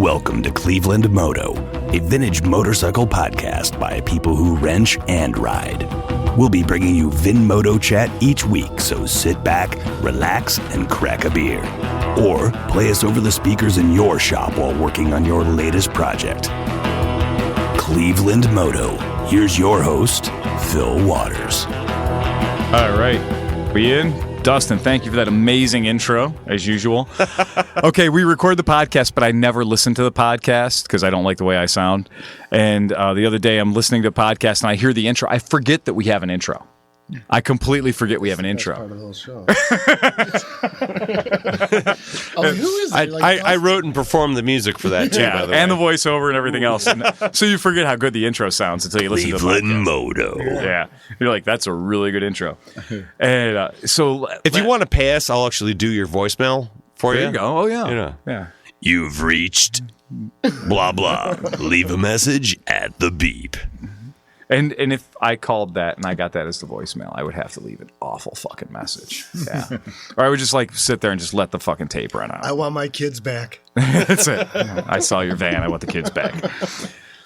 Welcome to ClevelandMoto, a vintage motorcycle podcast by people who wrench and ride. We'll be bringing you VinMoto chat each week, so sit back, relax, and crack a beer. Or play us over the speakers in your shop while working on your latest project. ClevelandMoto. Here's your host, Phil Waters. All right. We in? Dustin, thank you for that amazing intro, as usual. Okay, we record the podcast, but I never listen to the podcast because I don't like the way I sound. And the other day, I'm listening to a podcast, and I hear the intro. I forget that we have an intro. I completely forget we have an intro. Part of the whole show. Who is it? I wrote and performed the music for that too, by the way. And the voiceover and everything else. So you forget how good the intro sounds until you listen to the podcast. ClevelandMoto. Yeah. You're like, that's a really good intro. And so If you want to pay us, I'll actually do your voicemail for you. there you go. Oh, yeah. You know. Yeah. You've reached blah, blah. Leave a message at the beep. And if I called that and I got that as the voicemail, I would have to leave an awful fucking message. Yeah. Or I would just like sit there and just let the fucking tape run out. I want my kids back. That's it. I saw your van. I want the kids back.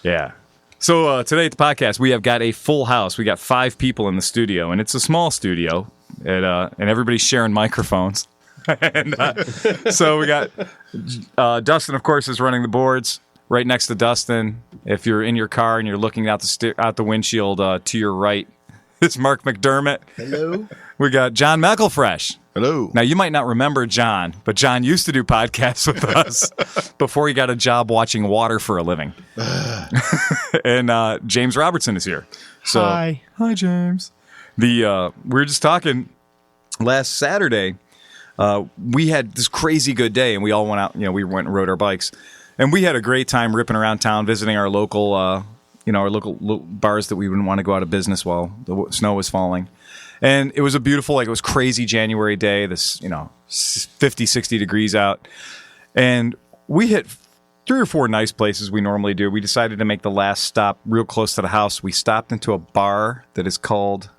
Yeah. So today at the podcast, we have got a full house. We got 5 people in the studio, and it's a small studio, and everybody's sharing microphones. And so we got Dustin, of course, is running the boards. Right next to Dustin, if you're in your car and you're looking out the windshield to your right, it's Mark McDermott. Hello. We got John McElfresh. Hello. Now, you might not remember John, but John used to do podcasts with us before he got a job watching water for a living. And James Robertson is here. So, Hi. Hi, James. We were just talking last Saturday. We had this crazy good day, and we all went out. We went and rode our bikes. And we had a great time ripping around town, visiting our local, our local bars that we wouldn't want to go out of business while the snow was falling. And it was a beautiful, it was crazy January day, this, 50, 60 degrees out. And we hit 3 or 4 nice places we normally do. We decided to make the last stop real close to the house. We stopped into a bar that is called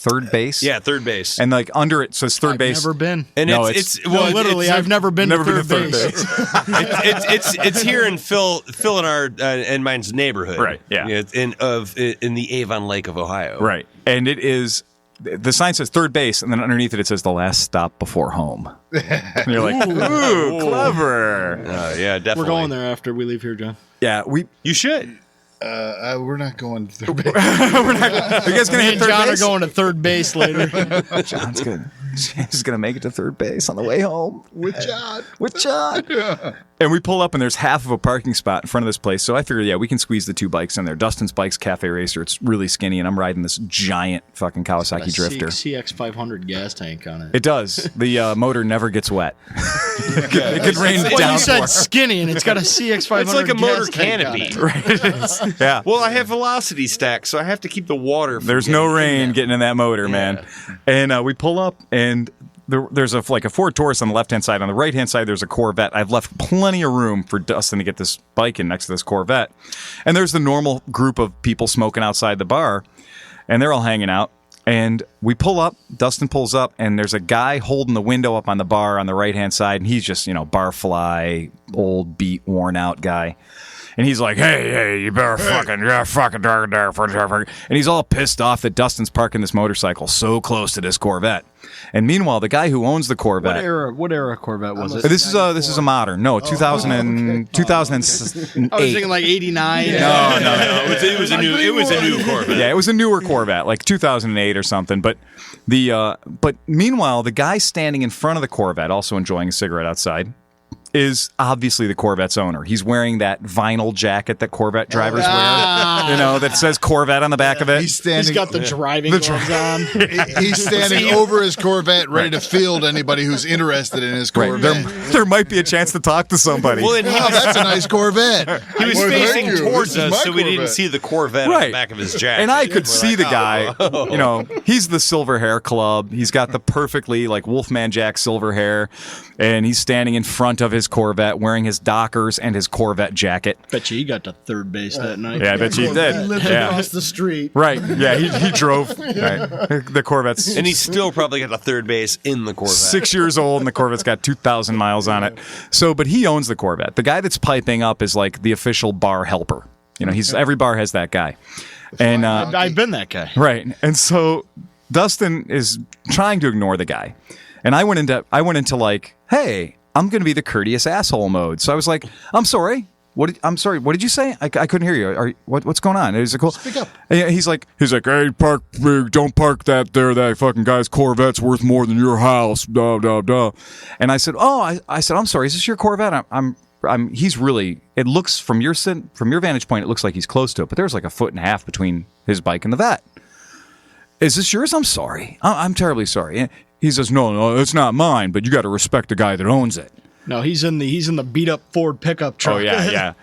Third Base. Yeah, Third Base. And like under it says Third Base. I've never been. And No, I've never been to Third Base. it's here in Phil and our and mine's neighborhood. Right, yeah. In the Avon Lake of Ohio. Right. And it is, the sign says Third Base, and then underneath it says the last stop before home. And you're like, ooh, clever. Yeah, definitely. We're going there after we leave here, John. Yeah, You should. We're not going to Third Base. you guys gonna Me hit and Third John Base? are going to Third Base later. John's gonna make it to Third Base on the way home With John. with John. And we pull up, and there's half of a parking spot in front of this place. So I figured, we can squeeze the 2 bikes in there. Dustin's bike's Cafe Racer. It's really skinny, and I'm riding this giant fucking Kawasaki Drifter. CX500 gas tank on it. It does. The motor never gets wet. It could rain Well, down. you said skinny, and it's got a CX500 It's like a motor gas tank on canopy. it. Right, it is. Yeah. Well, I have velocity stack, so I have to keep the water. From There's no rain getting in that motor, man. And we pull up, and there's a Ford Taurus on the left-hand side. On the right-hand side, there's a Corvette. I've left plenty of room for Dustin to get this bike in next to this Corvette. And there's the normal group of people smoking outside the bar, and they're all hanging out. And we pull up, Dustin pulls up, and there's a guy holding the window up on the bar on the right-hand side, and he's just, barfly, old, beat, worn-out guy. And he's like, hey, you better fucking dark there. And he's all pissed off that Dustin's parking this motorcycle so close to this Corvette. And meanwhile, the guy who owns the Corvette. What era Corvette was it? This is a modern. No, 2008. 2008. I was thinking like 89. No. It was a new Corvette. Yeah, it was a newer Corvette, like 2008 or something. But meanwhile, the guy standing in front of the Corvette, also enjoying a cigarette outside, is obviously the Corvette's owner. He's wearing that vinyl jacket that Corvette drivers wear, that says Corvette on the back of it. He's standing. He's got the driving gloves on. He's standing over his Corvette, ready to field anybody who's interested in his Corvette. There might be a chance to talk to somebody. Well, and Oh, that's a nice Corvette. he was Well, facing thank you. towards This is us, my so we didn't Corvette. see the Corvette on the back of his jacket. And I could see the like, guy, he's the Silver Hair Club. He's got the perfectly Wolfman Jack silver hair, and he's standing in front of his Corvette, wearing his Dockers and his Corvette jacket. Bet you he got to third base that night. Yeah, I bet you he did. He lived across the street. Right. Yeah, he drove the Corvette's. And he still probably got a third base in the Corvette. 6 years old, and the Corvette's got 2,000 miles on it. So, but he owns the Corvette. The guy that's piping up is like the official bar helper. You know, every bar has that guy. And I've been that guy. right. And so Dustin is trying to ignore the guy. And I went into like, hey, I'm going to be the courteous asshole mode. So I was like, I'm sorry. I'm sorry. What did you say? I couldn't hear you. What's going on? Is it cool? Speak up. And he's like, hey, don't park that there. That fucking guy's Corvette's worth more than your house. Duh, duh, duh. And I said, I said, I'm sorry. Is this your Corvette? He's really. It looks from your vantage point, it looks like he's close to it, but there's like a foot and a half between his bike and the vet. Is this yours? I'm sorry. I'm terribly sorry. And he says, no, it's not mine, but you got to respect the guy that owns it. No, he's in the beat up Ford pickup truck. Oh yeah.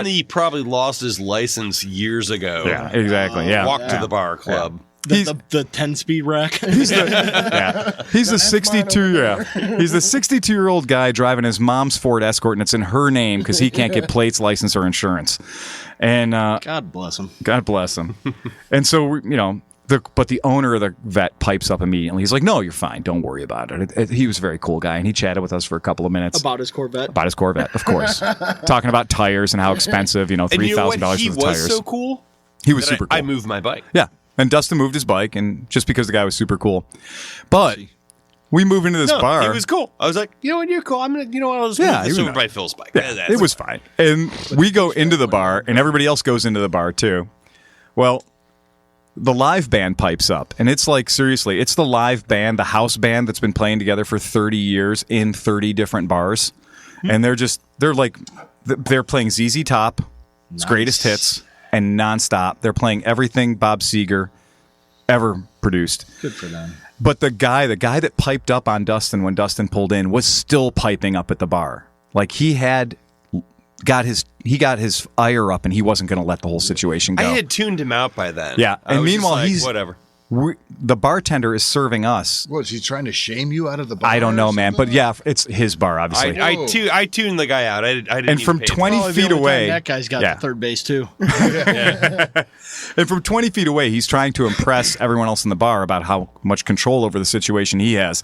He probably lost his license years ago. Yeah, exactly. Yeah, walked to the bar club. He's The 10-speed rack. He's the 62. Yeah, he's the 62-year-old guy driving his mom's Ford Escort, and it's in her name because he can't get plates, license, or insurance. And God bless him. God bless him. And so but the owner of the vet pipes up immediately. He's like, "No, you're fine. Don't worry about it." He was a very cool guy, and he chatted with us for a couple of minutes About his Corvette. About his Corvette, of course, talking about tires and how expensive, $3,000 He for the tires. was so cool. He was super cool. I moved my bike. Yeah. And Dustin moved his bike, and just because the guy was super cool. But we move into this bar. He was cool. I was like, you know what, you're cool. I'll just move this over by Phil's bike. Yeah, it was fine. And we go into the bar, and everybody else goes into the bar too. Well, the live band pipes up, and it's like, seriously, it's the live band, the house band that's been playing together for 30 years in 30 different bars. And they're playing ZZ Top, his greatest hits, and nonstop. They're playing everything Bob Seger ever produced. Good for them. But the guy that piped up on Dustin when Dustin pulled in was still piping up at the bar. Like he got his ire up, and he wasn't going to let the whole situation go. I had tuned him out by then. Yeah, and meanwhile he's whatever. The bartender is serving us. What, is he trying to shame you out of the bar? I don't know, man. But yeah, it's his bar, obviously. I tuned the guy out. I didn't and from even pay 20 feet away, that guy's got the third base too. And from 20 feet away, he's trying to impress everyone else in the bar about how much control over the situation he has.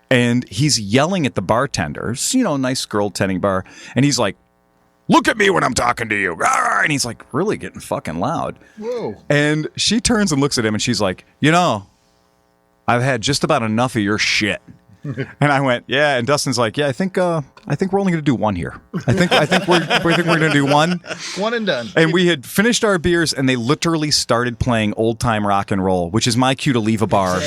And he's yelling at the bartenders, nice girl tending bar. And he's like, "Look at me when I'm talking to you." And he's like really getting fucking loud. Whoa. And she turns and looks at him, and she's like, "I've had just about enough of your shit." And I went, "Yeah." And Dustin's like, "Yeah, I think we're only going to do one here. I think we're going to do one." One and done. And we had finished our beers, and they literally started playing old time rock and roll, which is my cue to leave a bar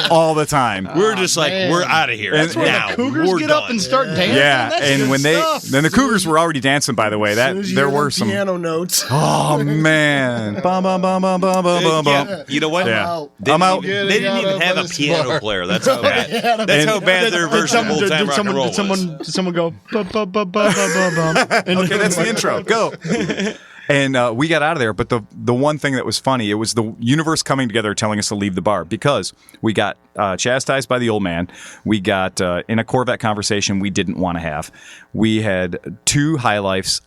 all the time. We're just like, we're out of here. That's where now. the Cougars We're get done. up and start dancing. Yeah, That's and good when stuff. then the Cougars were already dancing. By the way, there were some piano notes. Oh man, bum bum bum bum bum bum bum bum. Yeah, you know what? Yeah. I'm out. They Getting didn't out even of have a this piano bar. player. That's how bad. That's how bad their version of old time rock and roll was. Did someone go? Okay, that's the intro. Go. And we got out of there. But the one thing that was funny, it was the universe coming together, telling us to leave the bar because we got chastised by the old man. We got in a Corvette conversation we didn't want to have. We had two high lifes.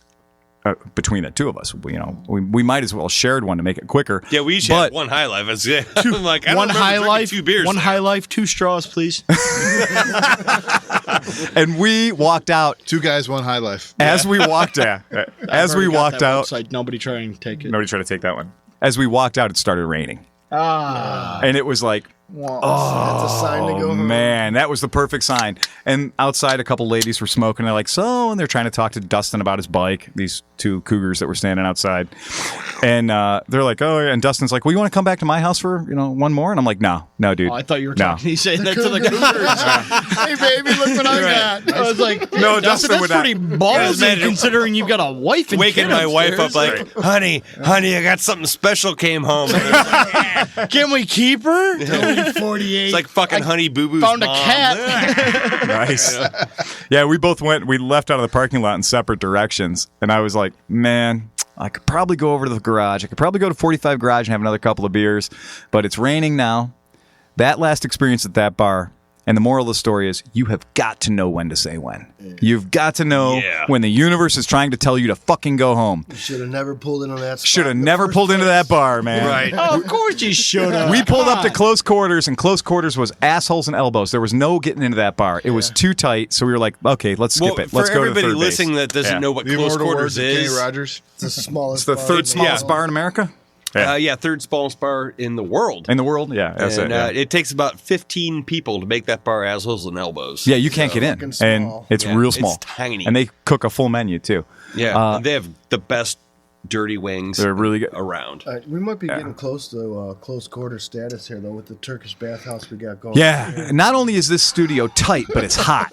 Between the two of us, we might as well shared one to make it quicker. Yeah, we each had one high life. That's it. I'm like, I don't One remember high drinking life, 2 beers. one high life, 2 straws, please. And we walked out. 2 guys, 1 high life. As we walked out, Nobody try and take it. nobody tried to take that one. As we walked out, it started raining. And it was like, That's a sign to go home. man, that was the perfect sign. And outside, a couple ladies were smoking. They're like, and they're trying to talk to Dustin about his bike, these 2 Cougars that were standing outside. And they're like, oh, yeah. And Dustin's like, well, you want to come back to my house for, one more? And I'm like, no, dude. Oh, I thought you were No. talking. He said that to the Cougars. Hey, baby, look what I got. I was like, No, Dustin, Dustin that's would not. pretty ballsy considering you've got a wife and Waking kid my wife up upstairs. like, honey, I got something special came home. And it's like, Can we keep her? Only 48. it's like fucking Honey Boo Boo's Found a mom. cat. Nice. Yeah, we both we left out of the parking lot in separate directions. And I was like, man, I could probably go over to the garage. I could probably go to 45 Garage and have another couple of beers. But it's raining now. That last experience at that bar, And the moral of the story is you have got to know when to say when. You've got to know when the universe is trying to tell you to fucking go home. You should have never pulled into that spot. Should have in the never first pulled into place. that bar, man. Right. Oh, of course you should have. We pulled up to close quarters, and close quarters was assholes and elbows. There was no getting into that bar. It was too tight, so we were like, okay, let's skip it. Let's for go to everybody third base. listening that doesn't know what The close immortal quarters words of Kenny is. Rogers. It's the smallest. It's the third bar in smallest the bar in America Third smallest bar in the world. in the world. Yeah, that's And it. Yeah. it takes about 15 people to make that bar assholes and elbows. Yeah, you can't get in, fucking and small. it's Yeah, real it's small. tiny. And they cook a full menu too. Yeah, and they have the best dirty wings They're really good. around. We might be getting close to close quarter status here, though, with the Turkish bathhouse we got going. Yeah, not only is this studio tight, but it's hot,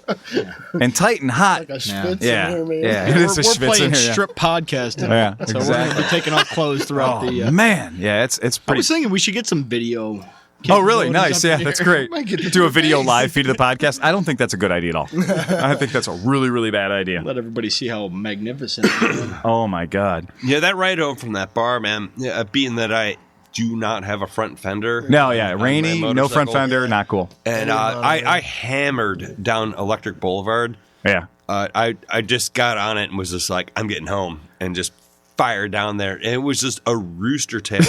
and tight and hot. Like a schwitz Yeah, in here, man. yeah. It We're, is a we're schwitz playing in here, yeah. strip podcasting. Yeah, So we're going to be taking off clothes throughout Oh the. man, yeah, it's I pretty. was thinking we should get some video. Oh, really? capabilities Nice. up Yeah, here. that's great. Might get Do a to video face. live feed of the podcast. I don't think that's a good idea at all. I think that's a really, really bad idea. Let everybody see how magnificent it is. Oh my god. Yeah, that ride home from that bar, man, being that I do not have a front fender. No, yeah, on my rainy, no front motorcycle, fender, not cool. And I hammered down Electric Boulevard. Yeah. I just got on it and was just like, I'm getting home, and just fired down there. And it was just a rooster tail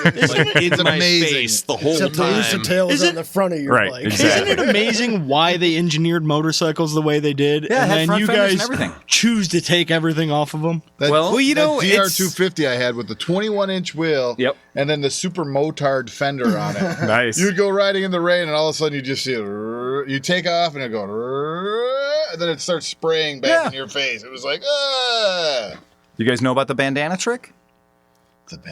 like, in my amazing. face the whole Except the rooster time. tail is Is on the front of your Right, bike. exactly. Isn't it amazing why they engineered motorcycles the way they did? Yeah, it and had then front you fenders and guys everything. choose to take everything off of them. That, Well, you know, that it's- DR250 I had with the 21-inch wheel. Yep. And then the super motard fender on it. Nice. You'd go riding in the rain, and all of a sudden you just see it. You take off, and it go, and then it starts spraying back in your face. It was like, You guys know about the bandana trick?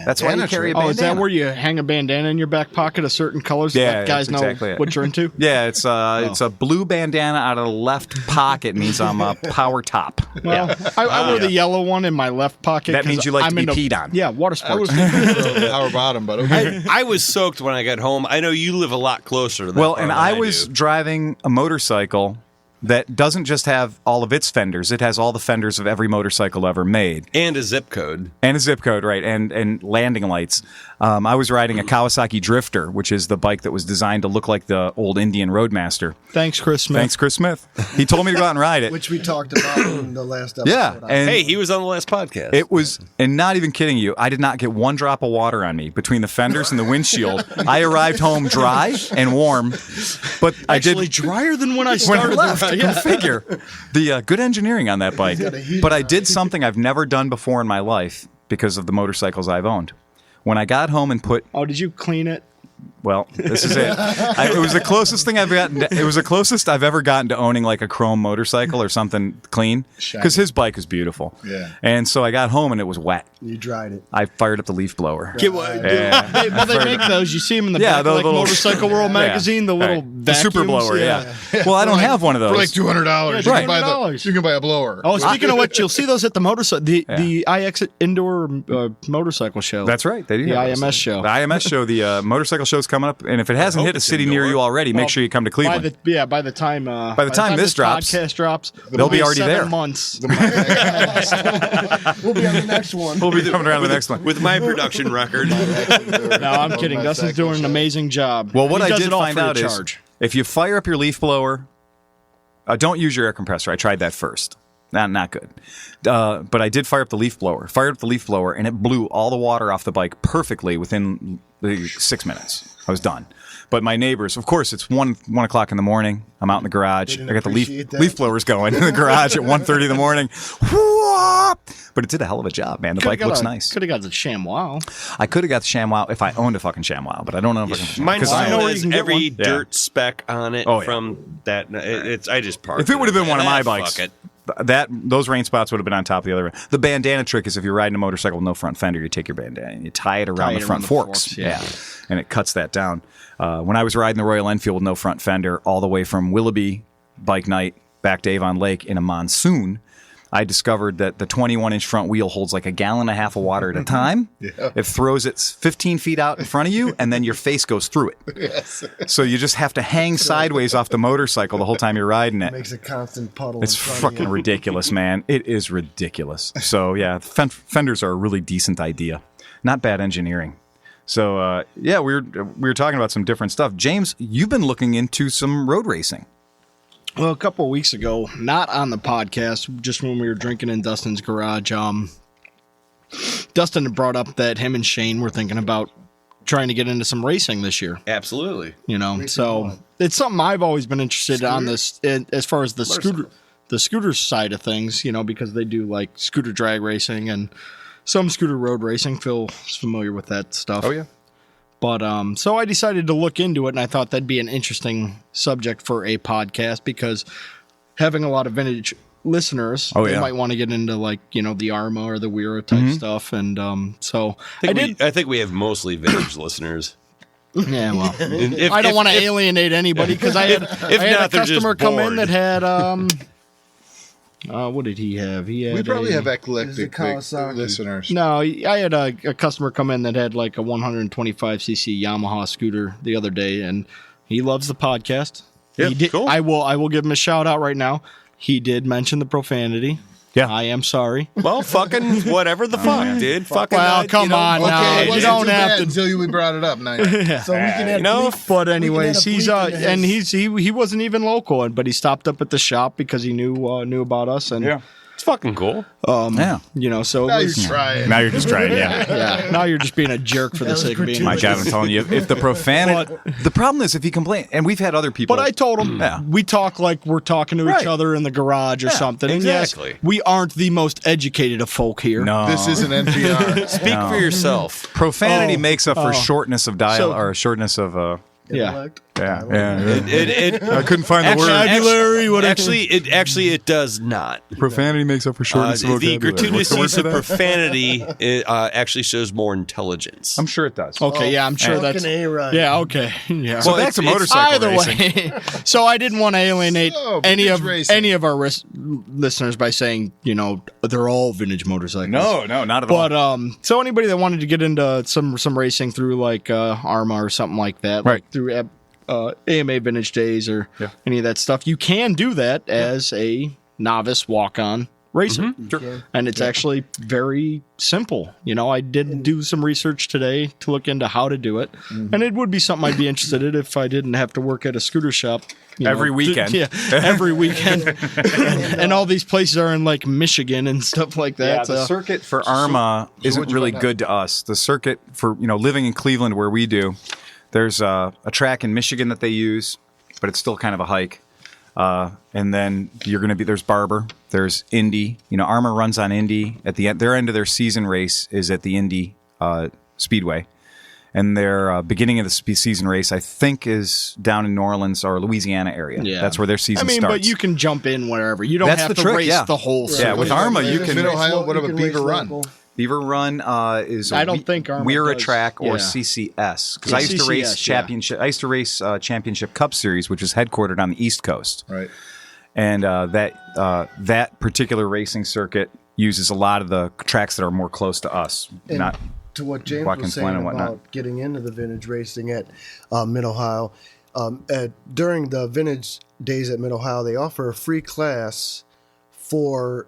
That's why you bandana carry a trick. Oh, bandana. is that where you hang a bandana in your back pocket of certain colors so Yeah, that guys that's know exactly it. what you're into? Yeah, it's a blue bandana out of the left pocket means I'm a power top. Well, I wear the yellow one in my left pocket. That 'cause means you like I'm to be into- peed on. Yeah, water I was sports. thinking power bottom, but okay. I was soaked when I got home. I know you live a lot closer to that Well, bar and than I was do. driving a motorcycle that doesn't just have all of its fenders; it has all the fenders of every motorcycle ever made, And a zip code. and a zip code, right, and landing lights. I was riding a Kawasaki Drifter, which is the bike that was designed to look like the old Indian Roadmaster. Thanks, Chris Smith. Thanks, Chris Smith. He told me to go out and ride it. Which we talked about in the last episode. Yeah, and Hey, he was on the last podcast. it was, and not even kidding you, I did not get one drop of water on me between the fenders and the windshield. I arrived home dry and warm, but I Actually, did. drier than when I When I started. left, the, go figure. The good engineering on that bike. got a heater But I on did something I've never done before in my life because of the motorcycles I've owned. When I got home and put, Oh, did you clean it? well, this is it. It was the closest thing I've gotten. It was the closest I've ever gotten to owning like a chrome motorcycle or something clean. Because his bike is beautiful. Yeah. And so I got home and it was wet. You dried it. I fired up the leaf blower. They Yeah. make those. You see them in the Yeah, back the of like little- Motorcycle World Yeah. magazine, the little Right. The super vacuums, blower, yeah. Well, I don't have one of those. For like $200, Yeah, you can buy $200. you can buy a blower. Oh, speaking of which, you'll see those at the motorcycle, the IX Indoor Motorcycle Show. That's right. They do The have those. IMS show. The IMS show, the motorcycle show's coming up, and if it hasn't hit a it's city near you already, make sure you come to By Cleveland. the time By the time this drops, podcast drops, they'll be already 7 there. months. We'll be on the next one. We'll be coming around the next one. with my production record. No, I'm kidding. Dustin's doing an amazing job. Well, what He I does did it all find free of out is charge. if you fire up your leaf blower, don't use your air compressor. I tried that first. Not good. But I did fire up the leaf blower. Fired up the leaf blower, and it blew all the water off the bike perfectly within 6 minutes. I was done. But my neighbors, of course, it's 1 o'clock in the morning. I'm out in the garage. didn't I got the appreciate that. leaf blowers going in the garage at 1:30 in the morning. But it did a hell of a job, man. The bike looks nice. Could have got the ShamWow. I could have got the ShamWow if I owned a fucking ShamWow, but I don't know if I can. Mine 'cause still I know where you has can get every one. dirt speck on it Oh, yeah. from that. I just parked. If it would have been one of my Fuck bikes, it. those rain spots would have been on top of the other. The bandana trick is if you're riding a motorcycle with no front fender, you take your bandana and you tie it around Tie the it front around the forks. forks, yeah. And it cuts that down. When I was riding the Royal Enfield with no front fender all the way from Willoughby bike night back to Avon Lake in a monsoon, I discovered that the 21-inch front wheel holds like 1.5 gallons of water at a time. It throws it 15 feet out in front of you, and then your face goes through it. So you just have to hang sideways off the motorcycle the whole time you're riding it. Makes a constant puddle. It's in front of fucking you. ridiculous, man. It is ridiculous. So, yeah, fenders are a really decent idea. Not bad engineering. So we were talking about some different stuff. James, you've been looking into some road racing. Well, a couple of weeks ago, not on the podcast, just when we were drinking in Dustin's garage, Dustin had brought up that him and Shane were thinking about trying to get into some racing this year. Absolutely. So it's something I've always been interested on this as far as the scooter side of things, because they do like scooter drag racing and some scooter road racing. Phil's familiar with that stuff. Oh, yeah. But so I decided to look into it, and I thought that'd be an interesting subject for a podcast because having a lot of vintage listeners, they might want to get into like the AHRMA or the Wera type stuff, and so I think we have mostly vintage listeners. Yeah, well, I don't want to alienate anybody because I had a customer come in that had what did he have? He had we probably have eclectic listeners. No, I had a customer come in that had like a 125cc Yamaha scooter the other day, and he loves the podcast. Yeah, he did, cool. I will give him a shout out right now. He did mention the profanity. Yeah. I am sorry. Well, fucking whatever the fuck, dude. Fucking. Well, come on now. Okay, You don't have to. until we brought it up. Now, So we can add bleep. But anyways, We he's can add a bleep and into he wasn't even local, but he stopped up at the shop because he knew about us, and It's fucking cool. so now it was, you're trying. Now you're just trying, yeah. Now you're just being a jerk for the sake of being. My God, I'm telling you, if the profanity... the problem is if you complain, and we've had other people... But I told him we talk like we're talking to each other in the garage or something. And exactly. yes, we aren't the most educated of folk here. No. This isn't NPR. Speak for yourself. Profanity makes up for shortness of dial or shortness of... Intellect. I couldn't find the word. Vocabulary, whatever. It does not. Profanity makes up for shortness of The vocabulary. gratuitous What's use the of word for that? profanity actually shows more intelligence. I'm sure it does. Okay, I'm sure that's. Fucking A-Ride. Yeah, okay. Yeah. So back to motorcycle Either racing. way, so I didn't want to alienate any vintage of racing. our listeners by saying they're all vintage motorcycles. No, not at all. But so anybody that wanted to get into some racing through like AHRMA or something like that, Right. like through AMA Vintage Days or any of that stuff, you can do that as a novice walk-on racer. Sure. And it's actually very simple. I did do some research today to look into how to do it. And it would be something I'd be interested in if I didn't have to work at a scooter shop. Every weekend. Every weekend. and all these places are in like Michigan and stuff like that. Yeah, the circuit for AHRMA isn't what'd you really find out? good to us. The circuit for living in Cleveland where we do, there's a track in Michigan that they use, but it's still kind of a hike. And then there's Barber, there's Indy. AHRMA runs on Indy at the end. Their end of their season race is at the Indy Speedway, and their beginning of the season race, I think, is down in New Orleans or Louisiana area. Yeah. That's where their season starts. but you can jump in wherever. You don't That's have the to trick, race the whole Yeah, circuit. with AHRMA, you Race can. Mid-Ohio, what You about can Beaver race Run? local. Beaver Run is I don't think AHRMA Wera does. track or Yeah. CCS because Yeah, I used to race CCS, yeah. championship. I used to race Championship Cup Series, which is headquartered on the East Coast, Right. and that particular racing circuit uses a lot of the tracks that are more close to us. And Not to what James Watkins was saying Glen and whatnot. about getting into the vintage racing at Mid-Ohio, during the vintage days at Mid-Ohio, they offer a free class for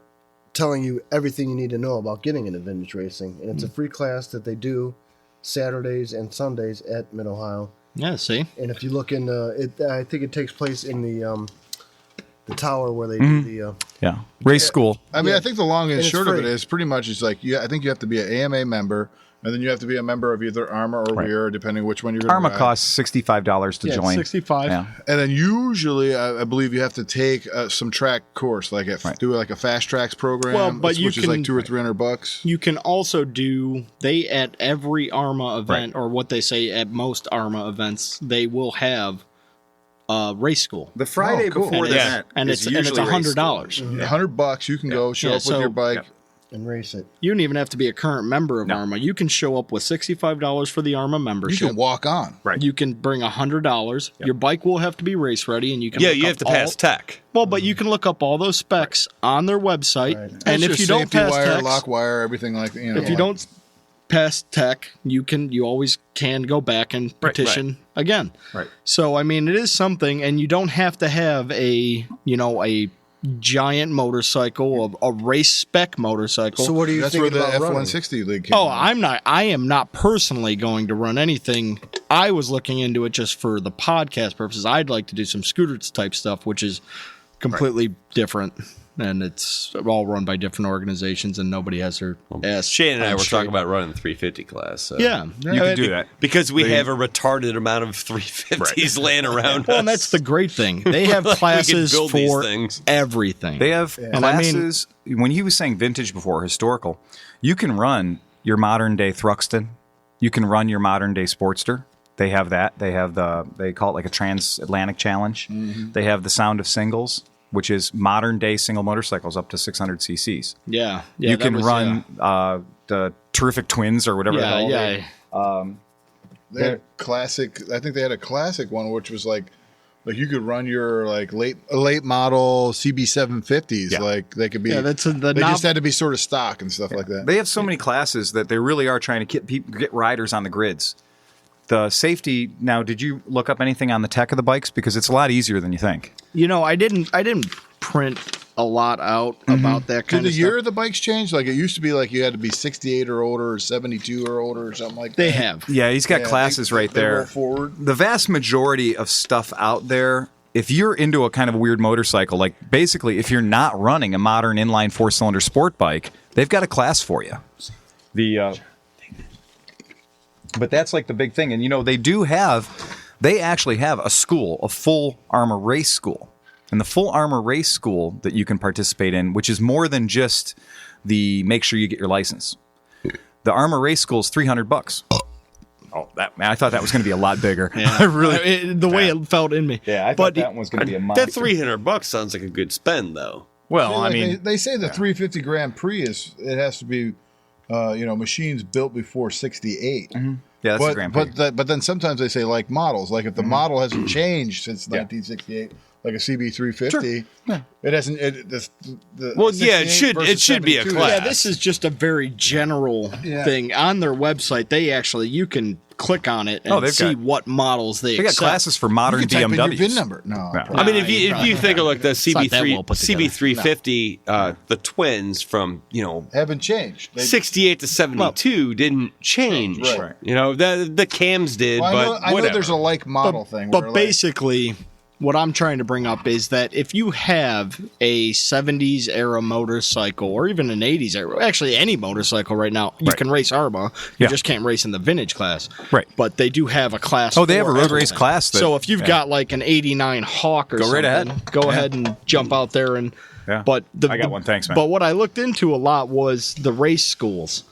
telling you everything you need to know about getting into vintage racing. And it's a free class that they do Saturdays and Sundays at Mid-Ohio. Yeah, see? And if you look in it, I think it takes place in the tower where they do the race school. I mean, Yeah. I think the long and And it's short of it free. is pretty much it's like I think you have to be an AMA member, and then you have to be a member of either AHRMA or Wera, depending which one you're going to AHRMA costs $65 to join. 65. Yeah. And then usually, I believe you have to take some track course, like do like a fast tracks program, Well, but you which is can- like $200 or $300. You can also do at every AHRMA event, or what they say at most AHRMA events, they will have race school. The Friday cool. before the Yeah. event, And is it's usually race school. $100. $100, you can go show Yeah, up with your bike. and race it. You don't even have to be a current member of AHRMA. You can show up with $65 for the AHRMA You membership. can walk on. Right. You can bring $100. Your bike will have to be race ready, and you can Yeah, look you up have to pass tech. Well, but you can look up all those specs on their website, and That's if just you don't safety pass wire, tech, lock wire, everything like that. if you don't pass tech, you always can go back and petition again. Right. So I mean, it is something, and you don't have to have a giant motorcycle, a race spec motorcycle. So what do you That's think where the about running? F-160 league came Oh, from. I am not personally going to run anything. I was looking into it just for the podcast purposes. I'd like to do some scooters type stuff, which is completely different. And it's all run by different organizations, and nobody has their ass. Shane and I on were straight. talking about running the 350 class. So. Yeah. You can do that. Because we have a retarded amount of 350s laying around Well, us. and that's the great thing. They have Like, we can classes build these for things. everything. They have And I mean- classes. When he was saying vintage before, historical, you can run your modern day Thruxton. You can run your modern day Sportster. They have that. They have they call it like a transatlantic challenge. They have the Sound of Singles, which is modern day single motorcycles up to 600 cc's. Yeah. You that can was, run the Terrific Twins or whatever. Yeah, they're yeah. called. They had classic. I think they had a classic one, which was like you could run your like late model CB750s. Yeah. Like they could be. Yeah, that's they just had to be sort of stock and stuff like that. They have so many classes that they really are trying to get riders on the grids. The safety now. Did you look up anything on the tech of the bikes? Because it's a lot easier than you think. You know, I didn't print a lot out about that Did kind the of year stuff. of the bikes change? Like it used to be like you had to be 68 or older or 72 or older or something like that. They have. Yeah, he's got Yeah, classes right they roll there. forward. The vast majority of stuff out there, if you're into a kind of weird motorcycle, like basically if you're not running a modern inline 4-cylinder sport bike, they've got a class for you. But that's like the big thing. And, you know, they actually have a school, a full AHRMA race school. And the full AHRMA race school that you can participate in, which is more than just the make sure you get your license. The AHRMA race school is $300. Oh, I thought that was going to be a lot bigger. Yeah. I really, The way it felt in me. yeah, I thought that one was going to be a monster. That $300 sounds like a good spend, though. Well, Yeah, I like mean, they say the 350 Grand Prix it has to be, machines built before 68. yeah, that's the Grand Prix. But then sometimes they say like models. Like if the model hasn't changed since 1968, like a CB350, it hasn't. Well, yeah, it 68 should be a versus 72. class. Yeah, this is just a very general thing. On their website, you can click on it and they've see got- what models they they got accept. classes for modern You can type in your BMWs. VIN number. No, Yeah. I mean, if you you probably think of like the not that well put together. CB350, the twins from haven't changed. 68 to 72 didn't change. Right. You know, the cams did, Well, but I know whatever. there's a like model thing. where, But like, basically, what I'm trying to bring up is that if you have a 70s era motorcycle or even an 80s era, actually any motorcycle right now, you Right. can race AHRMA. You Yeah. just can't race in the vintage class. Right. But they do have a class. Oh, they have for a road race everything. class that- So if you've got like an 89 Hawk or Go right something, ahead. go Yeah. ahead and jump out there and. Yeah. But I got one. Thanks, man. But what I looked into a lot was the race schools.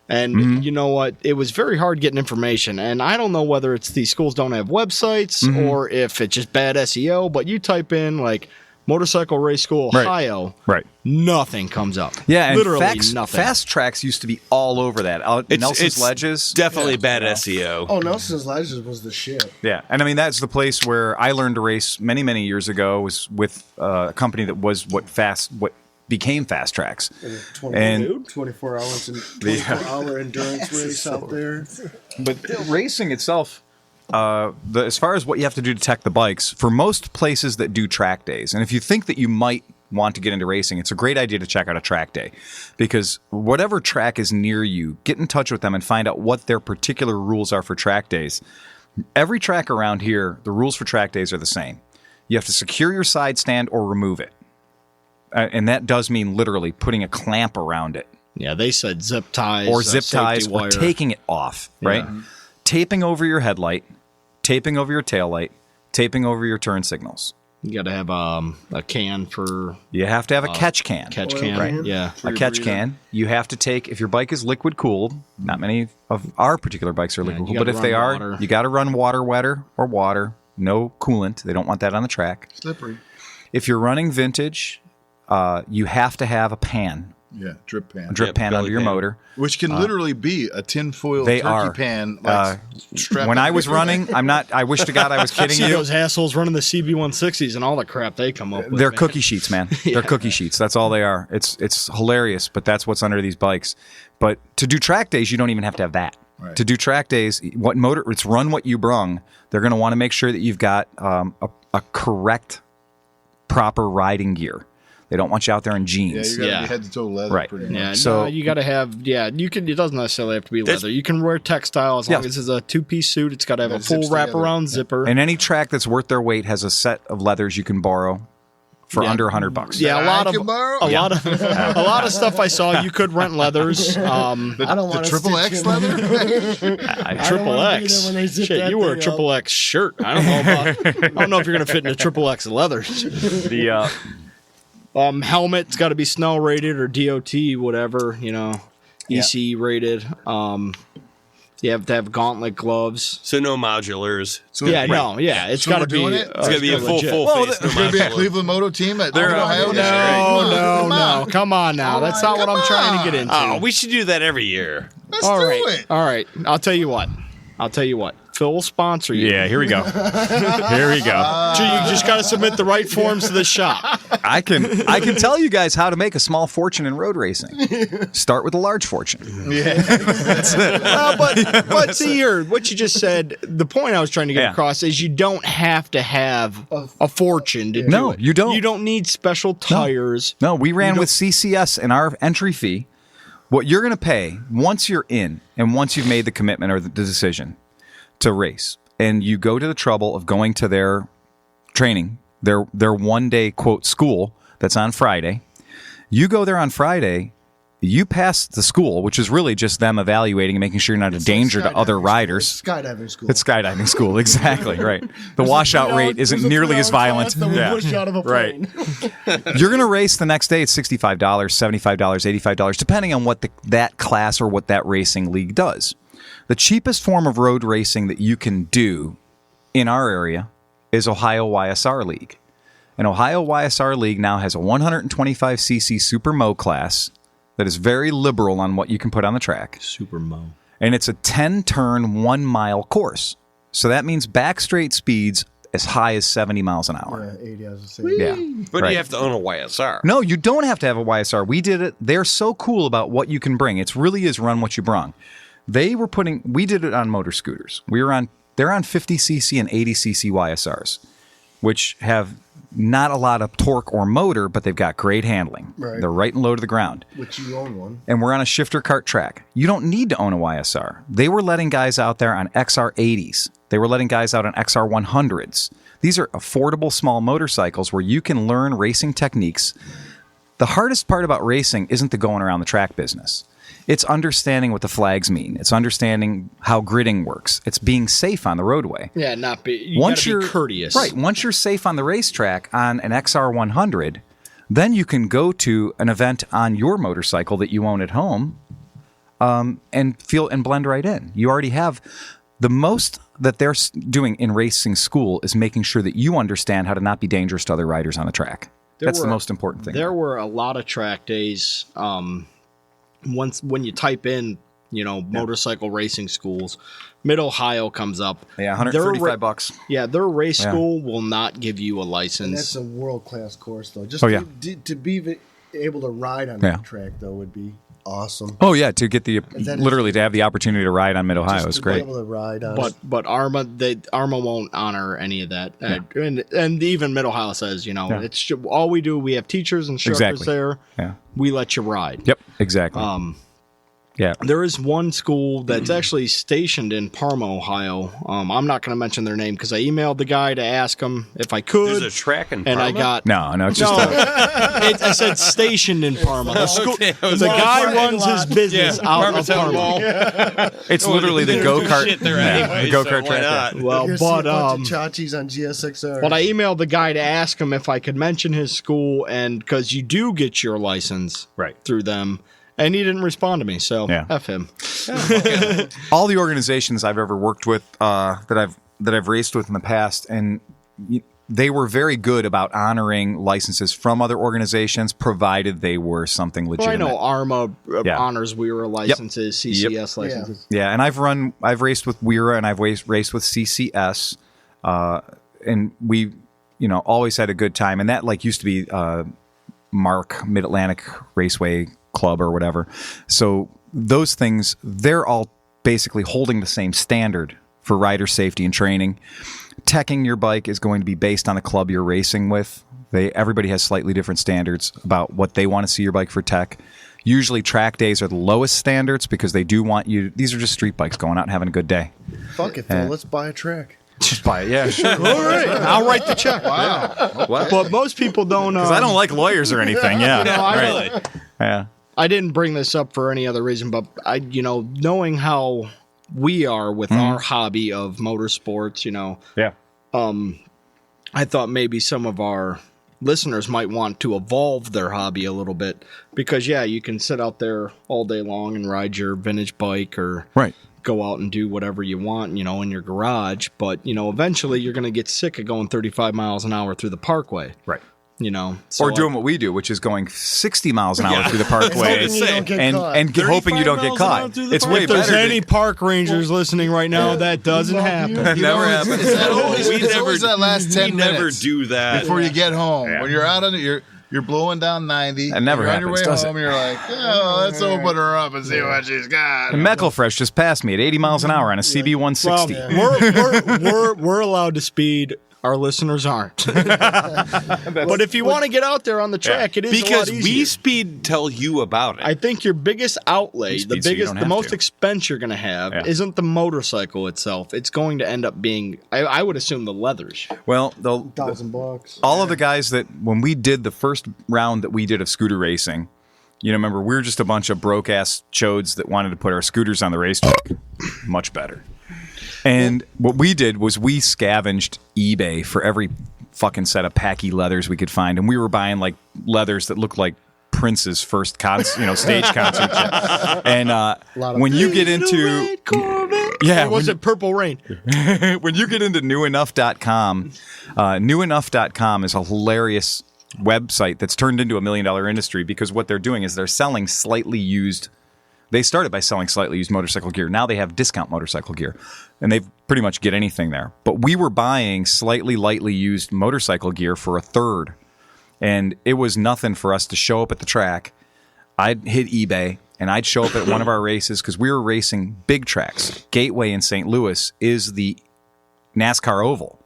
And Mm-hmm. you know what? It was very hard getting information. And I don't know whether it's these schools don't have websites Mm-hmm. or if it's just bad SEO, but you type in like Motorcycle Race School Right. Ohio, Right. nothing comes up. Yeah, and literally nothing. fast tracks used to be all over that. Nelson's Ledges. definitely bad SEO. Oh, Nelson's Ledges was the shit. Yeah, and I mean that's the place where I learned to race many years ago. Was with a company that was what became Fast Tracks. 24 hours and 24-hour endurance race out there. But racing itself, as far as what you have to do to tech the bikes, for most places that do track days, and if you think that you might want to get into racing, it's a great idea to check out a track day, because whatever track is near you, get in touch with them and find out what their particular rules are for track days. Every track around here, the rules for track days are the same. You have to secure your side stand or remove it. And that does mean literally putting a clamp around it. Yeah, they said zip ties Or zip safety ties, wire. or taking it off, right? Taping over your headlight, taping over your taillight, taping over your turn signals. You got to have a can for You have to have a catch can. catch Oil can. can? Yeah. A catch can. You have to take, if your bike is liquid cooled, not many of our particular bikes are liquid you cooled, but gotta if they run are, water. you got to run water wetter or water, no coolant. They don't want that on the track. slippery. If you're running vintage, you have to have a pan, Yeah, drip pan. a drip pan belly under your pan. motor. Which can literally be a tinfoil They turkey are. pan. Like, strapped When I underneath was your running, I wish to God I was kidding See you. those assholes running the CB160s and all the crap they come up with. They're man. cookie sheets, man. They're cookie sheets. That's all they are. It's hilarious, but that's what's under these bikes. But to do track days, you don't even have to have that. Right. To do track days, it's run what you brung. They're going to want to make sure that you've got a correct, proper riding gear. They don't want you out there in Yeah, jeans. you got to be head to toe leather. Right. Pretty much. Yeah, So- no, you got to have. Yeah, you can. It doesn't necessarily have to be leather. You can wear textile as long as it's a 2-piece suit. It's got to have a full zips together. wraparound zipper. And any track that's worth their weight has a set of leathers you can borrow for under $100. Yeah, a lot of Tomorrow? a lot of stuff I saw. You could rent leathers. I don't The want triple X leather? Triple wanna be X. there when they zip Shit, that you wear a thing triple X shirt. I don't know about. I don't know if you're gonna fit in a triple X leathers. The Helmet's got to be snow rated or DOT, whatever, EC rated. You have to have gauntlet gloves. So no modulars. So, Yeah, no, yeah, it's So got to we're be. doing it? It's gonna be a full legit. face. There's going to be a ClevelandMoto team at Ohio. No, come on now. That's not what I'm trying to get into. Oh, we should do that every year. Let's All do right, it. all right. I'll tell you what. Phil will sponsor you. Yeah, here we go. Here we go. So you just got to submit the right forms to the shop. I can tell you guys how to make a small fortune in road racing. Start with a large fortune. Well, but see here, what you just said. The point I was trying to get across is you don't have to have a fortune to do No, it. you don't. You don't need special tires. No, we ran with CCS and our entry fee. What you're going to pay once you're in and once you've made the commitment or the decision to race, and you go to the trouble of going to their training, their 1 day quote school that's on Friday. You go there on Friday. You pass the school, which is really just them evaluating and making sure you're not a danger to other riders. Skydiving school. It's skydiving school, exactly, right. The washout rate isn't nearly as violent. Out of a Right. plane. You're going to race the next day at $65, $75, $85, depending on what that class or what that racing league does. The cheapest form of road racing that you can do in our area is Ohio YSR League. And Ohio YSR League now has a 125cc Super Mo class that is very liberal on what you can put on the track. Super Mo. And it's a 10-turn, 1-mile course. So that means back straight speeds as high as 70 miles an hour. Yeah, 80 I was gonna say. Yeah. But Right. you have to own a YSR. No, you don't have to have a YSR. We did it. They're so cool about what you can bring. It's really is run what you brung. We did it on motor scooters. They're on 50cc and 80cc YSRs, which have not a lot of torque or motor, but they've got great handling. Right. They're right and low to the ground. Which you own one. And we're on a shifter cart track. You don't need to own a YSR. They were letting guys out there on XR80s. They were letting guys out on XR100s. These are affordable small motorcycles where you can learn racing techniques. The hardest part about racing isn't the going around the track business. It's understanding what the flags mean. It's understanding how gridding works. It's being safe on the roadway. Yeah, you gotta be courteous. Right. Once you're safe on the racetrack on an XR100, then you can go to an event on your motorcycle that you own at home and blend right in. You already have the most that they're doing in racing school is making sure that you understand how to not be dangerous to other riders on the track. That's the most important thing. There were a lot of track days. When you type in, motorcycle racing schools, Mid Ohio comes up. Yeah, $135. Yeah, their race school will not give you a license. And that's a world class course, though. Just Oh, yeah. to be able to ride on Yeah. that track, though, would be awesome. Oh yeah, to get that literally to have the opportunity to ride on Mid Ohio Just is to great. Be able to ride on. But AHRMA won't honor any of that, and even Mid Ohio says, it's all we do. We have teachers and instructors there. Yeah. We let you ride. Yep. Exactly. Yeah. There is one school that's actually stationed in Parma, Ohio. I'm not going to mention their name because I emailed the guy to ask him if I could. There's a track in and Parma? I got No, it's just I said stationed in Parma. The, school, Okay, the guy runs his business out of Parma. it's literally the go-kart. Shit there anyway, the go-kart so why track. not? Well, You're but see a bunch of chachis on GSXR. but I emailed the guy to ask him if I could mention his school, and because you do get your license Right. through them, and he didn't respond to me. So F him. All the organizations I've ever worked with that I've raced with in the past, and they were very good about honoring licenses from other organizations, provided they were something Well, I legitimate. know AHRMA Yeah. honors WERA licenses, CCS licenses. Yeah, and I've raced with WERA and I've raced with CCS, and we, always had a good time. And that used to be Mark Mid Atlantic Raceway Club or whatever. So those things, they're all basically holding the same standard for rider safety and training. Teching your bike is going to be based on the club you're racing with. Everybody has slightly different standards about what they want to see your bike for tech. Usually track days are the lowest standards because they do want you. These are just street bikes going out and having a good day. Fuck it, Phil. Let's buy a track. Just buy it. Yeah, sure. All right, I'll write the check. Wow. But most people don't. Because I don't like lawyers or anything. Yeah. Right. Yeah. I didn't bring this up for any other reason, but knowing how we are with our hobby of motorsports, Yeah. I thought maybe some of our listeners might want to evolve their hobby a little bit because, you can sit out there all day long and ride your vintage bike or go out and do whatever you want, in your garage. But, eventually you're going to get sick of going 35 miles an hour through the parkway. Right. So or doing what we do, which is going 60 miles an hour through the parkway and hoping you don't get caught. It's way if there's better. any park rangers listening right now, that doesn't happen. That never happens. It's always that last 10 minutes. Never do that before you get home. When you're out on it, you're blowing down 90. That never you're happens, on your way does home, it? You're like, let's open her up and see what she's got. And Meckelfresh just passed me at 80 miles an hour on a CB 160. Well, we're allowed to speed. Our listeners aren't. But if you want to get out there on the track, it is because a lot easier. we speed tell you about it. I think your biggest outlay, the most expense you're going to have, isn't the motorcycle itself. It's going to end up being, I would assume, the leathers. Well, $1,000. all of the guys that when we did the first round that we did of scooter racing, remember we were just a bunch of broke ass chodes that wanted to put our scooters on the racetrack. Much better. And what we did was we scavenged eBay for every fucking set of packy leathers we could find, and we were buying like leathers that looked like Prince's first stage concert shit. And when you get into was it Purple Rain? When you get into newenough.com, newenough.com is a hilarious website that's turned into $1 million industry because what they're doing is they're selling slightly used. They started by selling slightly used motorcycle gear. Now they have discount motorcycle gear, and they pretty much get anything there. But we were buying slightly lightly used motorcycle gear for a third, and it was nothing for us to show up at the track. I'd hit eBay, and I'd show up at one of our races because we were racing big tracks. Gateway in St. Louis is the NASCAR Oval.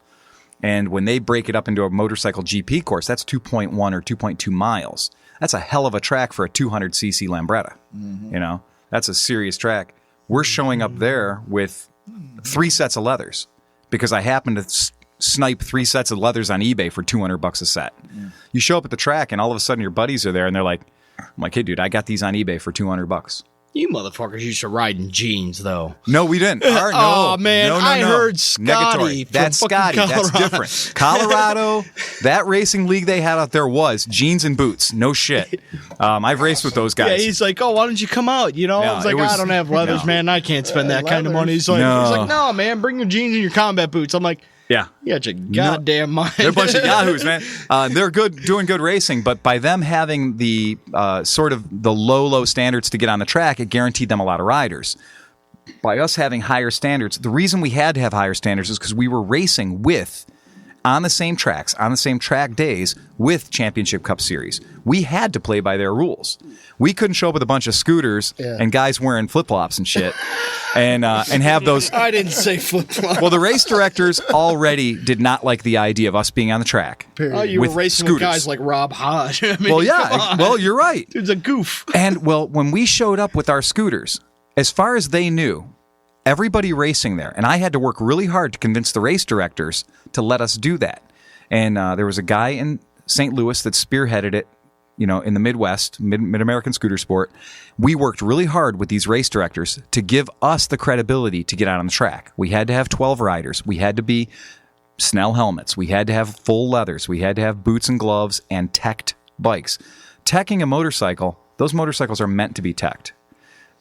And when they break it up into a motorcycle GP course, that's 2.1 or 2.2 miles. That's a hell of a track for a 200cc Lambretta. That's a serious track. We're showing up there with 3 sets of leathers because I happened to snipe 3 sets of leathers on eBay for $200 a set. You show up at the track and all of a sudden your buddies are there and they're like, I'm like, hey dude, I got these on eBay for $200. You motherfuckers used to ride in jeans, though. No, we didn't. Oh, man. I heard Scotty. That's Scotty. That's different. Colorado, that racing league they had out there was jeans and boots. No shit. I've raced with those guys. Yeah, he's like, why don't you come out? I was like, I don't have leathers, man. I can't spend that kind of money. He's like, no, man, bring your jeans and your combat boots. I'm like, yeah. You got your goddamn mind. They're a bunch of yahoos, man. They're doing good racing, but by them having the sort of the low standards to get on the track, it guaranteed them a lot of riders. By us having higher standards, the reason we had to have higher standards is because we were racing on the same tracks, on the same track days with Championship Cup Series. We had to play by their rules. We couldn't show up with a bunch of scooters and guys wearing flip-flops and shit and have those. I didn't say flip-flops. Well, the race directors already did not like the idea of us being on the track. Oh, you were racing with guys like Rob Hodge. Well, yeah. Well, you're right. Dude's a goof. And, when we showed up with our scooters, as far as they knew, everybody racing there, and I had to work really hard to convince the race directors to let us do that. And there was a guy in St. Louis that spearheaded it, in the Midwest, Mid-American scooter sport. We worked really hard with these race directors to give us the credibility to get out on the track. We had to have 12 riders. We had to be Snell helmets. We had to have full leathers. We had to have boots and gloves and teched bikes. Teching a motorcycle, those motorcycles are meant to be teched.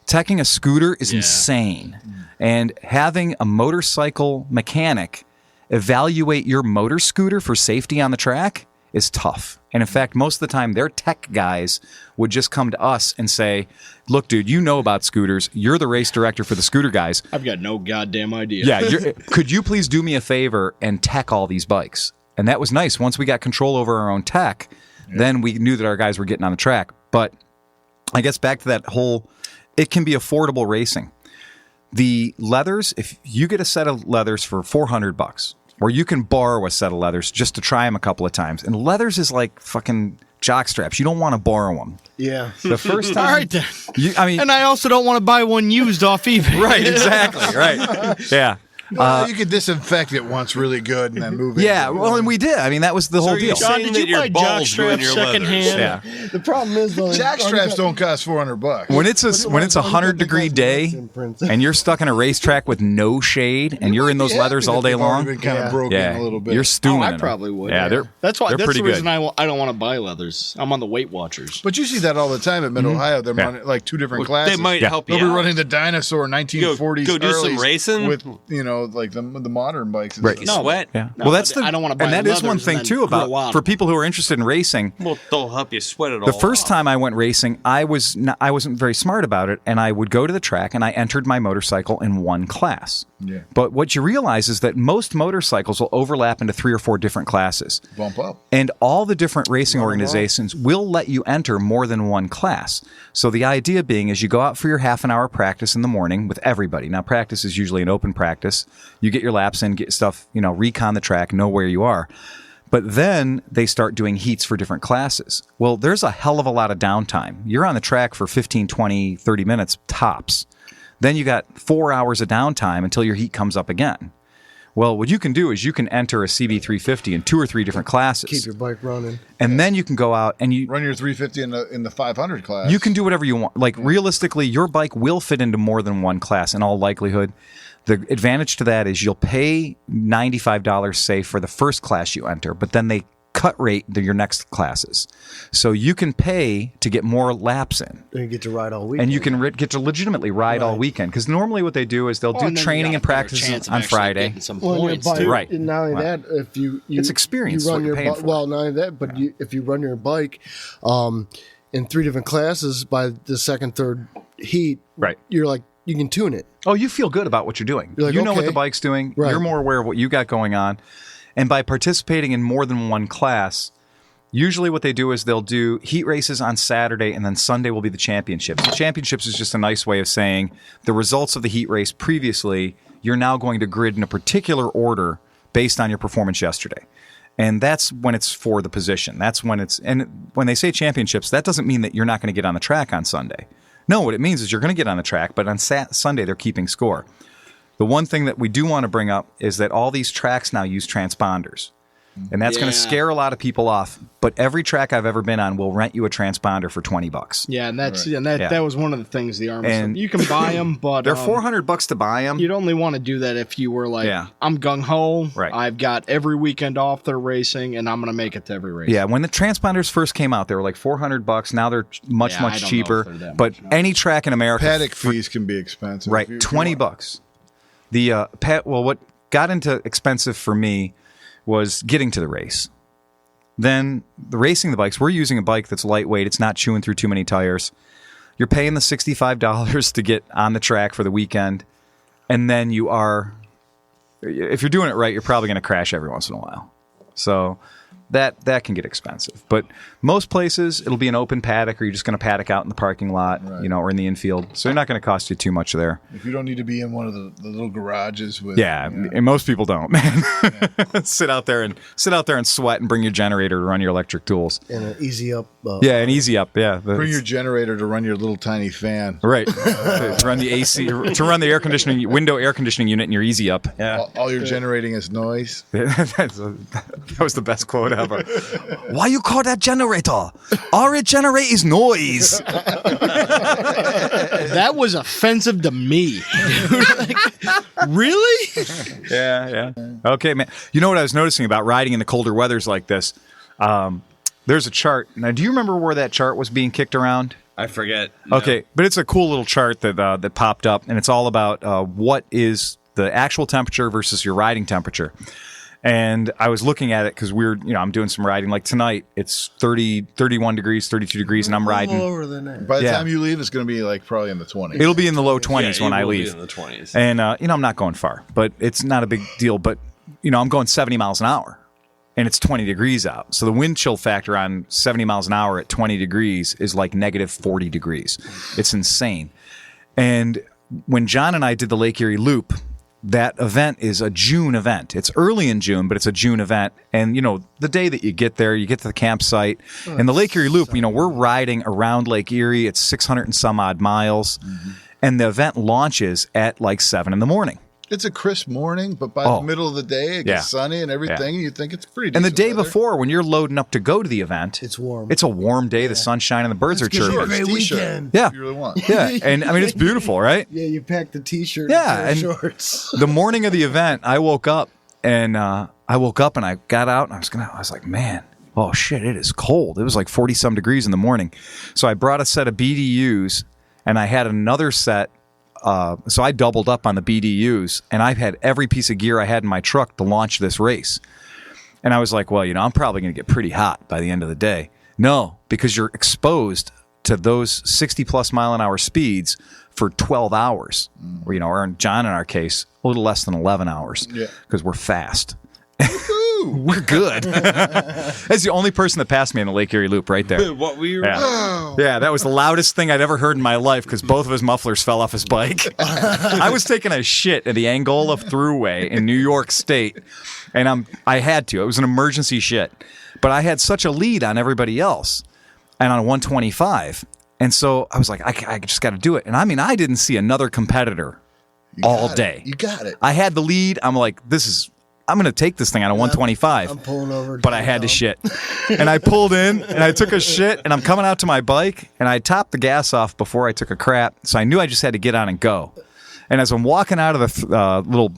Teching a scooter is insane. And having a motorcycle mechanic evaluate your motor scooter for safety on the track is tough. And in fact, most of the time, their tech guys would just come to us and say, look, dude, you know about scooters. You're the race director for the scooter guys. I've got no goddamn idea. Yeah, could you please do me a favor and tech all these bikes? And that was nice. Once we got control over our own tech, then we knew that our guys were getting on the track. But I guess back to that whole, it can be affordable racing. The leathers, if you get a set of leathers for $400, or you can borrow a set of leathers just to try them a couple of times. And leathers is like fucking jock straps. You don't want to borrow them. Yeah. The first time. All right, then. I and I also don't want to buy one used off eBay. Right, exactly, right. Yeah. Well, you could disinfect it once really good and then move it. Yeah, well, and we did. I mean, that was the whole deal. John, did you buy jock straps secondhand? Yeah. The problem is, though, Jack straps don't cost $400. When it's a 100-degree day and you're stuck in a racetrack with no shade and you're in those leathers all day long, been kind of broken a little bit. you're stewing. I in them. probably would. Yeah, that's they're the pretty reason good. I don't want to buy leathers. I'm on the Weight Watchers. But you see that all the time at Mid-Ohio. They're running like two different classes. They might help you They'll be out. running the dinosaur 1940s Go do some Harleys racing with like the modern bikes. And Right. stuff. No, sweat. Yeah. No, Well, that's but I don't wanna buy and that is leathers one and thing then too grow about out. for people who are interested in racing. Well, they'll help you sweat it all. The first off. time I went racing, I wasn't very smart about it, and I would go to the track and I entered my motorcycle in one class. Yeah. But what you realize is that most motorcycles will overlap into 3 or 4 different classes. Bump up. And all the different racing organizations will let you enter more than one class. So the idea being is you go out for your half an hour practice in the morning with everybody. Now, practice is usually an open practice. You get your laps in, get stuff, recon the track, know where you are. But then they start doing heats for different classes. Well, there's a hell of a lot of downtime. You're on the track for 15, 20, 30 minutes tops. Then you got 4 hours of downtime until your heat comes up again. Well, what you can do is you can enter a CB350 in 2 or 3 different classes. Keep your bike running. And then you can go out and you Run your 350 in the 500 class. you can do whatever you want. Like realistically, your bike will fit into more than one class in all likelihood. The advantage to that is you'll pay $95, say, for the first class you enter, but then they cut rate your next classes. So you can pay to get more laps in. And you get to ride all week. And you can get to legitimately ride all weekend. Because normally what they do is they'll do training and practice on Friday. Some Well, points, your bike, too. Right. And not only Right. that, if you It's experience, you what run you're your paying bike. for. Well, not only that, but if you run your bike in 3 different classes by the second, third heat, Right. you're like you can tune it. Oh, you feel good about what you're doing. You're like, you know what okay. the bike's doing. Right. You're more aware of what you got going on. And by participating in more than one class, usually what they do is they'll do heat races on Saturday, and then Sunday will be the championships. The championships is just a nice way of saying the results of the heat race previously, you're now going to grid in a particular order based on your performance yesterday. And that's when it's for the position. That's when it's, and when they say championships, that doesn't mean that you're not going to get on the track on Sunday. No, what it means is you're going to get on the track, but on Sunday they're keeping score. The one thing that we do want to bring up is that all these tracks now use transponders. And that's going to scare a lot of people off. But every track I've ever been on will rent you a transponder for $20. Yeah, and that was one of the things the AHRMA And said. You can buy them, but they're $400 to buy them. you'd only want to do that if you were like, Yeah. I'm gung ho. Right. I've got every weekend off there racing, and I'm going to make it to every race. Yeah, when the transponders first came out, they were like $400. Now they're much Yeah, I don't know cheaper. if they're that But much now. any track in America, Paddock fees can be expensive. right, If you $20. The what got into expensive for me was getting to the race. Then the racing the bikes, we're using a bike that's lightweight. It's not chewing through too many tires. You're paying the $65 to get on the track for the weekend. And then you are, if you're doing it right, you're probably going to crash every once in a while. So that can get expensive. But most places, it'll be an open paddock, or you're just going to paddock out in the parking lot, or in the infield. So you're not going to cost you too much there. If you don't need to be in one of the little garages with And most people don't, man. sit out there and sweat and bring your generator to run your electric tools. And an easy up. An easy up. Yeah, bring your generator to run your little tiny fan. right to run the AC, to run the window air conditioning unit in your easy up. Yeah, All you're generating is noise. that was the best quote ever. Why you call that generator? All it generate is noise. That was offensive to me. Like, really? Yeah. Okay, man. You know what I was noticing about riding in the colder weathers like this? There's a chart. Now, do you remember where that chart was being kicked around? I forget. No. Okay, but it's a cool little chart that popped up, and it's all about what is the actual temperature versus your riding temperature. And I was looking at it because I'm doing some riding. Like tonight, it's 31 degrees, 32 degrees, and I'm riding. Lower than that. By the time you leave, it's going to be like probably in the 20s. It'll be in the low 20s when I will be leave. in the 20s. And, I'm not going far, but it's not a big deal. But, I'm going 70 miles an hour, and it's 20 degrees out. So the wind chill factor on 70 miles an hour at 20 degrees is like negative 40 degrees. It's insane. And when John and I did the Lake Erie Loop, that event is a June event. It's early in June, but it's a June event. And, the day that you get there, you get to the campsite. And the Lake Erie Loop, we're riding around Lake Erie. It's 600 and some odd miles. Mm-hmm. And the event launches at like 7 in the morning. It's a crisp morning, but by the middle of the day, it gets sunny and everything. You think it's pretty decent. And the day weather. before, when you're loading up to go to the event, it's warm. It's a warm day. The sun's shining. The birds are chirping. Great weekend. Yeah. If you really want. Yeah. And it's beautiful, right? Yeah, you packed the t-shirt and shorts. The morning of the event, I woke up and I got out and I was like, man, oh shit, it is cold. It was like 40-some degrees in the morning. So I brought a set of BDUs and I had another set. So I doubled up on the BDUs, and I've had every piece of gear I had in my truck to launch this race. And I was like, well, I'm probably going to get pretty hot by the end of the day. No, because you're exposed to those 60-plus mile-an-hour speeds for 12 hours. Or, or John, in our case, a little less than 11 hours because we're fast. We're good. That's the only person that passed me in the Lake Erie Loop right there. What were you? Yeah, that was the loudest thing I'd ever heard in my life because both of his mufflers fell off his bike. I was taking a shit at the Angola Thruway in New York State, and I had to. It was an emergency shit. But I had such a lead on everybody else and on 125. And so I was like, I just got to do it. And I didn't see another competitor all day. You got it. I had the lead. I'm like, I'm going to take this thing on a 125. I'm pulling over. But I had to shit. And I pulled in and I took a shit and I'm coming out to my bike and I topped the gas off before I took a crap. So I knew I just had to get on and go. And as I'm walking out of the little,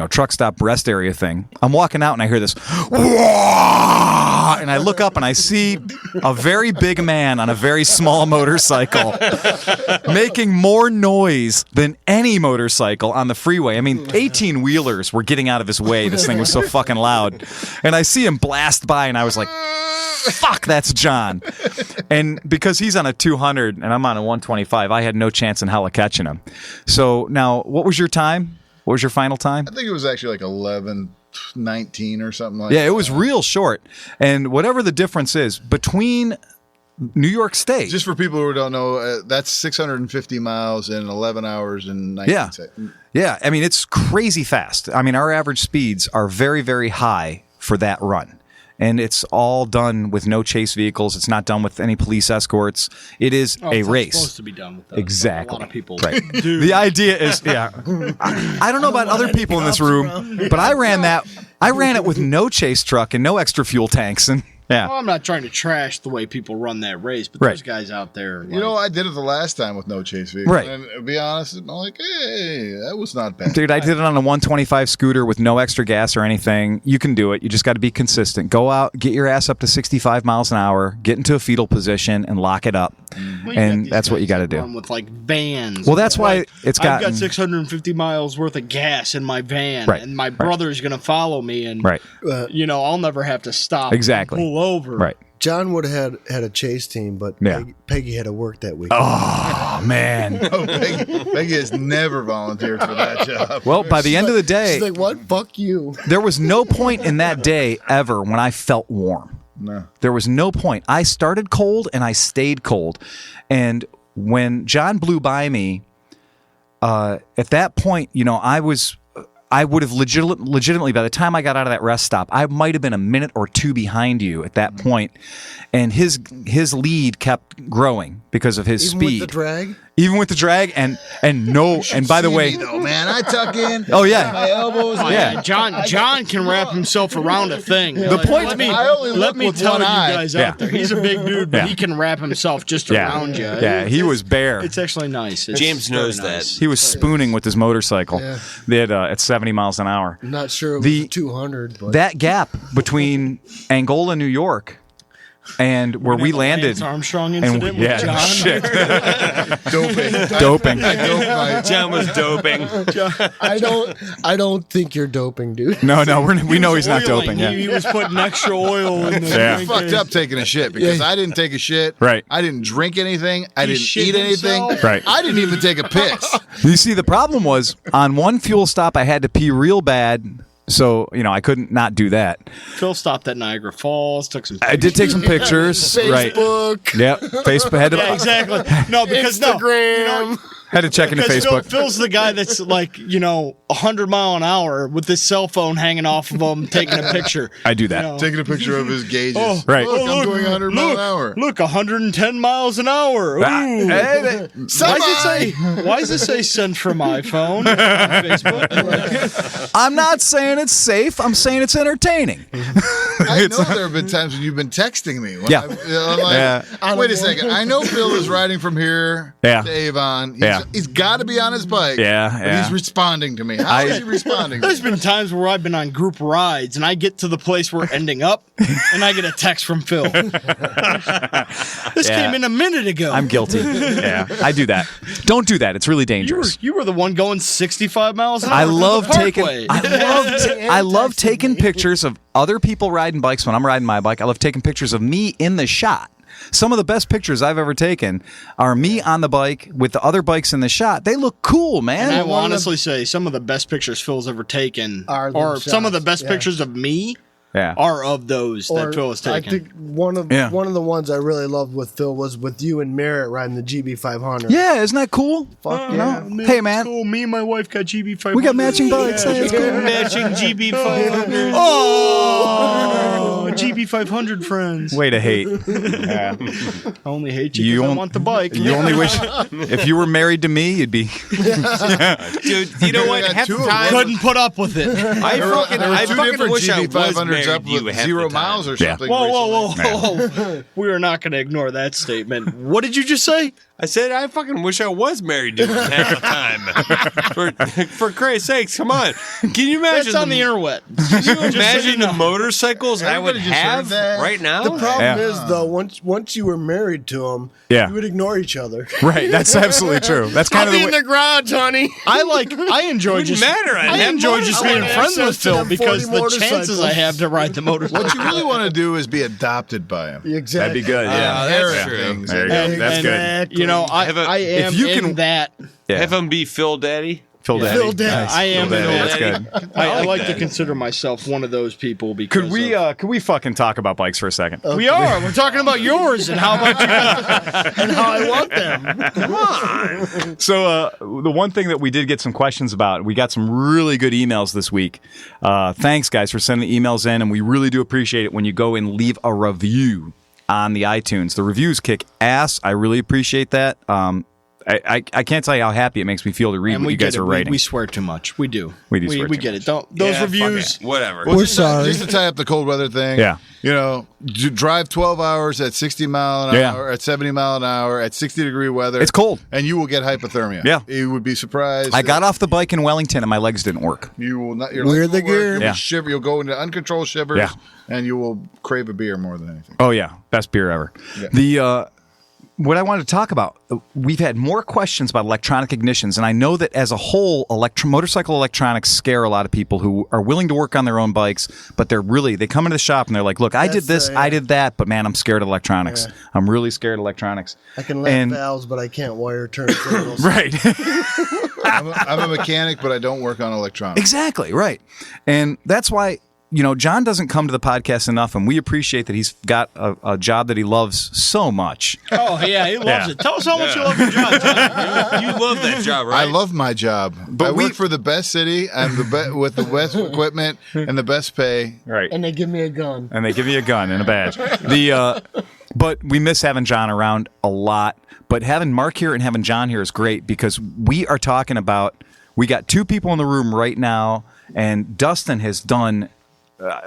truck stop rest area thing, I'm walking out and I hear this, and I look up and I see a very big man on a very small motorcycle making more noise than any motorcycle on the freeway. 18-wheelers were getting out of his way. This thing was so fucking loud. And I see him blast by and I was like, fuck, that's John. And because he's on a 200 and I'm on a 125, I had no chance in hell of catching him. So now, what was your time? What was your final time? I think it was actually like 11:19 or something like that. Yeah, it was real short. And whatever the difference is between New York State. Just for people who don't know, that's 650 miles in 11 hours and 19 seconds. Yeah, it's crazy fast. Our average speeds are very, very high for that run. And it's all done with no chase vehicles. It's not done with any police escorts. It is a race. It's supposed to be done with that. Exactly. A lot of people do. The idea is, I don't know about other people in this room, but I ran it with no chase truck and no extra fuel tanks. And well, I'm not trying to trash the way people run that race, but those guys out there. I did it the last time with no chase vehicle. Right. And to be honest, I'm like, hey, that was not bad. Dude, I did it on a 125 scooter with no extra gas or anything. You can do it. You just got to be consistent. Go out, get your ass up to 65 miles an hour, get into a fetal position, and lock it up. And that's what you got to do. With vans. Well, that's why I've got 650 miles worth of gas in my van, and my brother's going to follow me, and I'll never have to stop. Exactly. And pull over. Right. John would have had a chase team, but Peggy had to work that week. Oh, man. Peggy has never volunteered for that job. Well, by the end of the day, she's like, what? Fuck you. There was no point in that day ever when I felt warm. No. There was no point. I started cold and I stayed cold. And when John blew by me, at that point, I would have legitimately, by the time I got out of that rest stop, I might have been a minute or two behind you at that point. And his lead kept growing because of his speed. Even with the drag? Even with the drag, and by the way, though, man, I tuck in. Oh yeah, my elbows. Yeah, John can wrap himself around a thing. The point. Let me tell you guys out there, he's a big dude, but he can wrap himself just around you. Yeah, he was bare. It's actually nice. James knows that. He was spooning with his motorcycle. Yeah. They had at 70 miles an hour. I'm not sure it was 200. But. That gap between Angola, New York, and where we landed. Lance Armstrong incident with John. Shit. Doping. John was doping. I don't think you're doping, dude. No, we know he's not doping. Yeah. He was putting extra oil in there. I fucked up taking a shit because I didn't take a shit. Right. I didn't drink anything. I didn't eat anything. Right. I didn't even take a piss. You see, the problem was on one fuel stop, I had to pee real bad. So, I couldn't not do that. Phil stopped at Niagara Falls, took some pictures. I did take some pictures. Facebook. Right. Yep. Facebook. Yeah, exactly. No, because Instagram. Had to check into Because Facebook. Phil's the guy that's like, 100 mile an hour with his cell phone hanging off of him, taking a picture. I do that. Taking a picture of his gauges. Right. Look, I'm going 100 miles an hour. Look, 110 miles an hour. Ooh. Why does it say sent from iPhone on Facebook? I'm not saying it's safe. I'm saying it's entertaining. I know there have been times when you've been texting me. When Yeah. I'm like, wait a second. I know Phil is riding from here to Avon. He's got to be on his bike. But he's responding to me. How is he responding to me? There's been times where I've been on group rides and I get to the place we're ending up and I get a text from Phil. This came in a minute ago. I'm guilty. Yeah, I do that. Don't do that. It's really dangerous. You were the one going 65 miles an hour. I love through the taking. Parkway. I love taking pictures of other people riding bikes when I'm riding my bike. I love taking pictures of me in the shot. Some of the best pictures I've ever taken are me on the bike with the other bikes in the shot. They look cool, man. And I will honestly say some of the best pictures Phil's ever taken Are some of the shots, best pictures of me Yeah. are of those Or that Phil has I taken. think one of the ones I really loved with Phil was with you and Merritt riding the GB500. Yeah, isn't that cool? Fuck yeah. Hey, man. Cool. Me and my wife got GB500. We got matching bikes. Hey, it's cool. Matching GB500. Oh, GB500 friends. Way to hate. I only hate you You because I on- want the bike. You only wish if you were married to me, you'd be. Dude, you know what? got Half two the of time, Couldn't put up with it. I Two fucking different wish I was GB500s married up to you with half 0 the time. miles or Yeah. something. Whoa. recently. We are not going to ignore that statement. What did you just say? I said I fucking wish I was married to you half the time. For Christ's sakes, come on. Can you imagine? That's on the interweb. Can you imagine the motorcycles I would Everybody just heard have that. right now? The problem Yeah. is though, once you were married to him, Yeah. you would ignore each other. Right. That's absolutely true. That's kind I'll of be the in way. the garage, honey. I enjoy Wouldn't just matter. I'd I have enjoy just being motorcycles. friends with Access to Phil them because 40 the chances I have to ride the motorcycle. What you really want to do is be adopted by him. Exactly. That'd be good. Yeah. that's Inherit true. things. There you go. And- That's good. Exactly. I am If you in can- that. Yeah. Have him be Phil Daddy. Phil Daddy. Phil Daddy. I am Phil in Daddy. that. That's good. I like that. to consider myself one of those people because Could we fucking talk about bikes for a second? we are. We're talking about yours and how about you and how I want them. So the one thing that we did get some questions about, we got some really good emails this week. Thanks, guys, for sending emails in, and we really do appreciate it when you go and leave a review on the iTunes. The reviews kick ass. I really appreciate that. I can't tell you how happy it makes me feel to read And what we you guys get it. are writing. We swear too much. We do. We do swear We too get much. it. Don't those Yeah, fuck reviews. it. Whatever. We're sorry. Just to tie up the cold weather thing. Yeah. Drive 12 hours at 60 mile an Yeah. hour, at 70 mile an hour, at 60-degree weather. It's cold. And you will get hypothermia. Yeah. You would be surprised. I got off the bike in Wellington and my legs didn't work. You will not. Your Wear legs the will work, gear. You'll Yeah. shiver. You'll go into uncontrolled shivers. Yeah. And you will crave a beer more than anything. Oh yeah, best beer ever. Yeah. The what I wanted to talk about, we've had more questions about electronic ignitions, and I know that as a whole, motorcycle electronics scare a lot of people who are willing to work on their own bikes, but they come into the shop and they're like, "Look, I did this, I did that, but man, I'm scared of electronics. Yeah. I'm really scared of electronics." I can let And- valves, but I can't wire turntables. Right. I'm a mechanic, but I don't work on electronics. Exactly, right. And that's why, John doesn't come to the podcast enough, and we appreciate that he's got a job that he loves so much. Oh yeah, he loves Yeah. it. Tell us how much you love your job, John. You love that job, right? I love my job, But I we- work for the best city and with the best equipment and the best pay. Right. And they give me a gun. And they give you a gun and a badge. But we miss having John around a lot. But having Mark here and having John here is great because we are talking about. We got two people in the room right now, and Dustin has done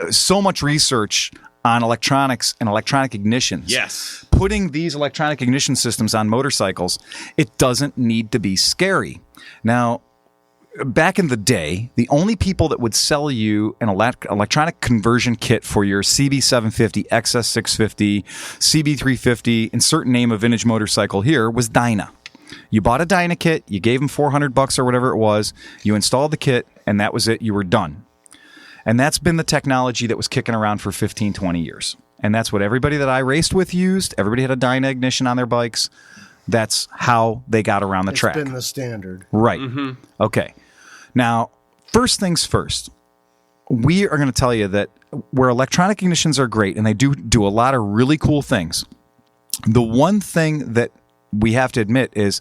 so much research on electronics and electronic ignitions. Yes. Putting these electronic ignition systems on motorcycles, it doesn't need to be scary. Now, back in the day, the only people that would sell you an electronic conversion kit for your CB750, XS650, CB350, insert name of vintage motorcycle here, was Dyna. You bought a Dyna kit, you gave them $400 or whatever it was, you installed the kit, and that was it. You were done. And that's been the technology that was kicking around for 15, 20 years. And that's what everybody that I raced with used. Everybody had a Dyna ignition on their bikes. That's how they got around the track. It's been the standard. Right. Okay. Now, first things first, we are going to tell you that where electronic ignitions are great, and they do a lot of really cool things, the one thing that we have to admit is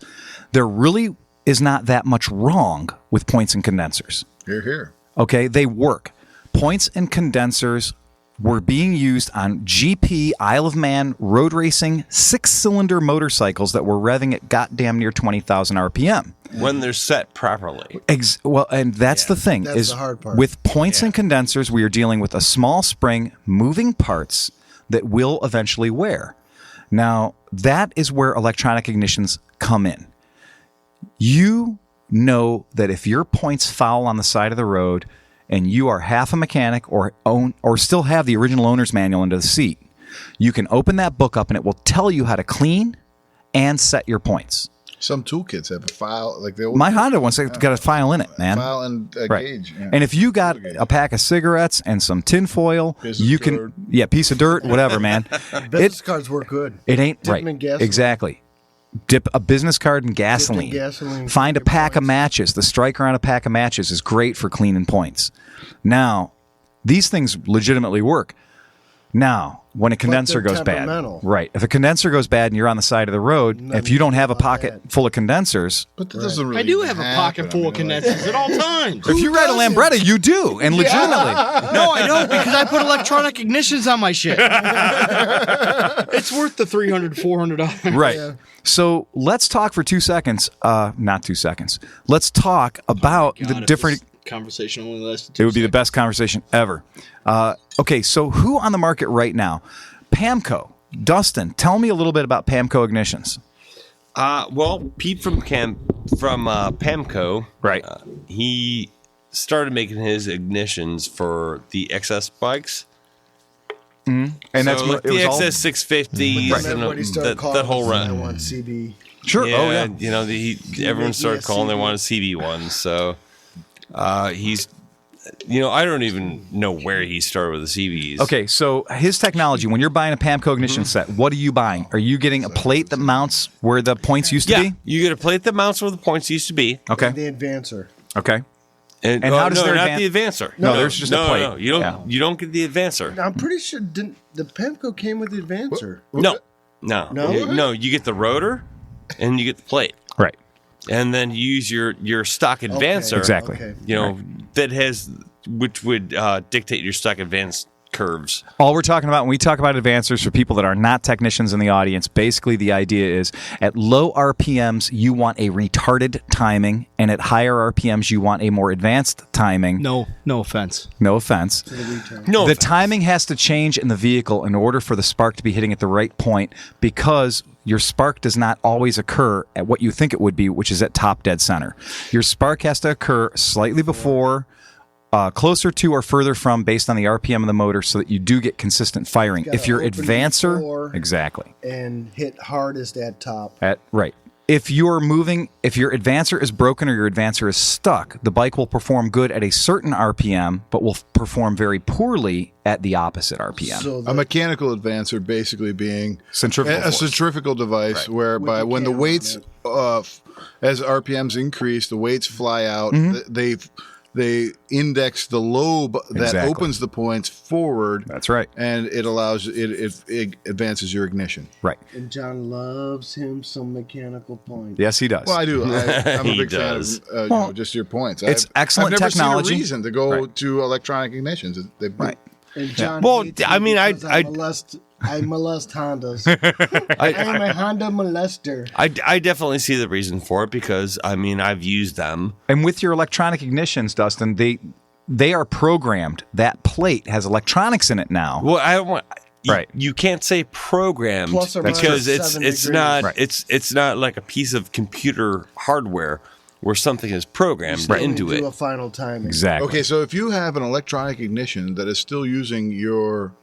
they're really is not that much wrong with points and condensers. Here. Okay, they work. Points and condensers were being used on GP, Isle of Man, road racing, 6-cylinder motorcycles that were revving at goddamn near 20,000 RPM. When they're set properly. Well, and that's the thing. That's the hard part. With points and condensers, we are dealing with a small spring, moving parts that will eventually wear. Now, that is where electronic ignitions come in. You know that if your points foul on the side of the road and you are half a mechanic or still have the original owner's manual under the seat, you can open that book up and it will tell you how to clean and set your points. Some toolkits have a file, like the old. My Honda one's got a file in it, man. File and a gauge. Yeah. And if you got a pack of cigarettes and some tin foil, you can, piece of dirt, whatever, man. Business cards work good. It ain't Dip right. them in gasoline. Exactly. Dip a business card in gasoline. Find a pack of matches. The striker on a pack of matches is great for cleaning points. Now, these things legitimately work. Now, when a condenser goes bad, right? If a condenser goes bad and you're on the side of the road, if you don't have a pocket full of condensers, but that doesn't really. I do have a pocket full of condensers at all times. If you ride a Lambretta, you do, and legitimately. No, I don't, because I put electronic ignitions on my shit. It's worth the $300, $400. Right. Yeah. So let's talk for 2 seconds. Not 2 seconds. Let's talk about the different. Conversation only lasted 2 seconds. It would be the best conversation ever. Okay, so who on the market right now? Pamco. Dustin, tell me a little bit about Pamco ignitions. Well, Pete from Pamco, right? He started making his ignitions for the XS bikes. Mm-hmm. And so that's like the XS 650s and that whole run. I want CB. Sure. Yeah, oh yeah. You know, everyone started calling. They wanted CB ones. So he's. You know, I don't even know where he started with the CVs. Okay, so his technology, when you're buying a Pamco ignition set, what are you buying? Are you getting a plate that mounts where the points used to be? You get a plate that mounts where the points used to be. Okay. The advancer. Okay. And how does not the advancer? No, there's just a plate. No, you don't get the advancer. I'm pretty sure the Pamco came with the advancer. No. You get the rotor and you get the plate. Right. And then you use your stock advancer. Exactly. You know, that has, which would dictate your stock advance curves. All we're talking about when we talk about advancers for people that are not technicians in the audience, basically the idea is at low RPMs, you want a retarded timing, and at higher RPMs, you want a more advanced timing. No offense. No offense. The timing has to change in the vehicle in order for the spark to be hitting at the right point, because your spark does not always occur at what you think it would be, which is at top dead center. Your spark has to occur slightly before, closer to or further from, based on the RPM of the motor, so that you do get consistent firing. If your advancer, exactly, and hit hardest at top. Right. If your advancer is broken or your advancer is stuck, the bike will perform good at a certain RPM, but will perform very poorly at the opposite RPM. So a mechanical advancer basically being centrifugal a centrifugal device, whereby when the weights, as RPMs increase, the weights fly out. Mm-hmm. They index the lobe that opens the points forward. That's right. And it allows it advances your ignition. Right. And John loves him some mechanical points. Yes, he does. Well, I do. I'm a big fan of just your points. It's excellent I've never technology. Seen a reason to go to electronic ignitions. Right. And John I molest Hondas. I am a Honda molester. I definitely see the reason for it, because I've used them. And with your electronic ignitions, Dustin, they are programmed. That plate has electronics in it now. Well, I don't want. You can't say programmed because it's not. Right. It's not like a piece of computer hardware where something is programmed into it. Do a final timing. Exactly. Okay, so if you have an electronic ignition that is still using your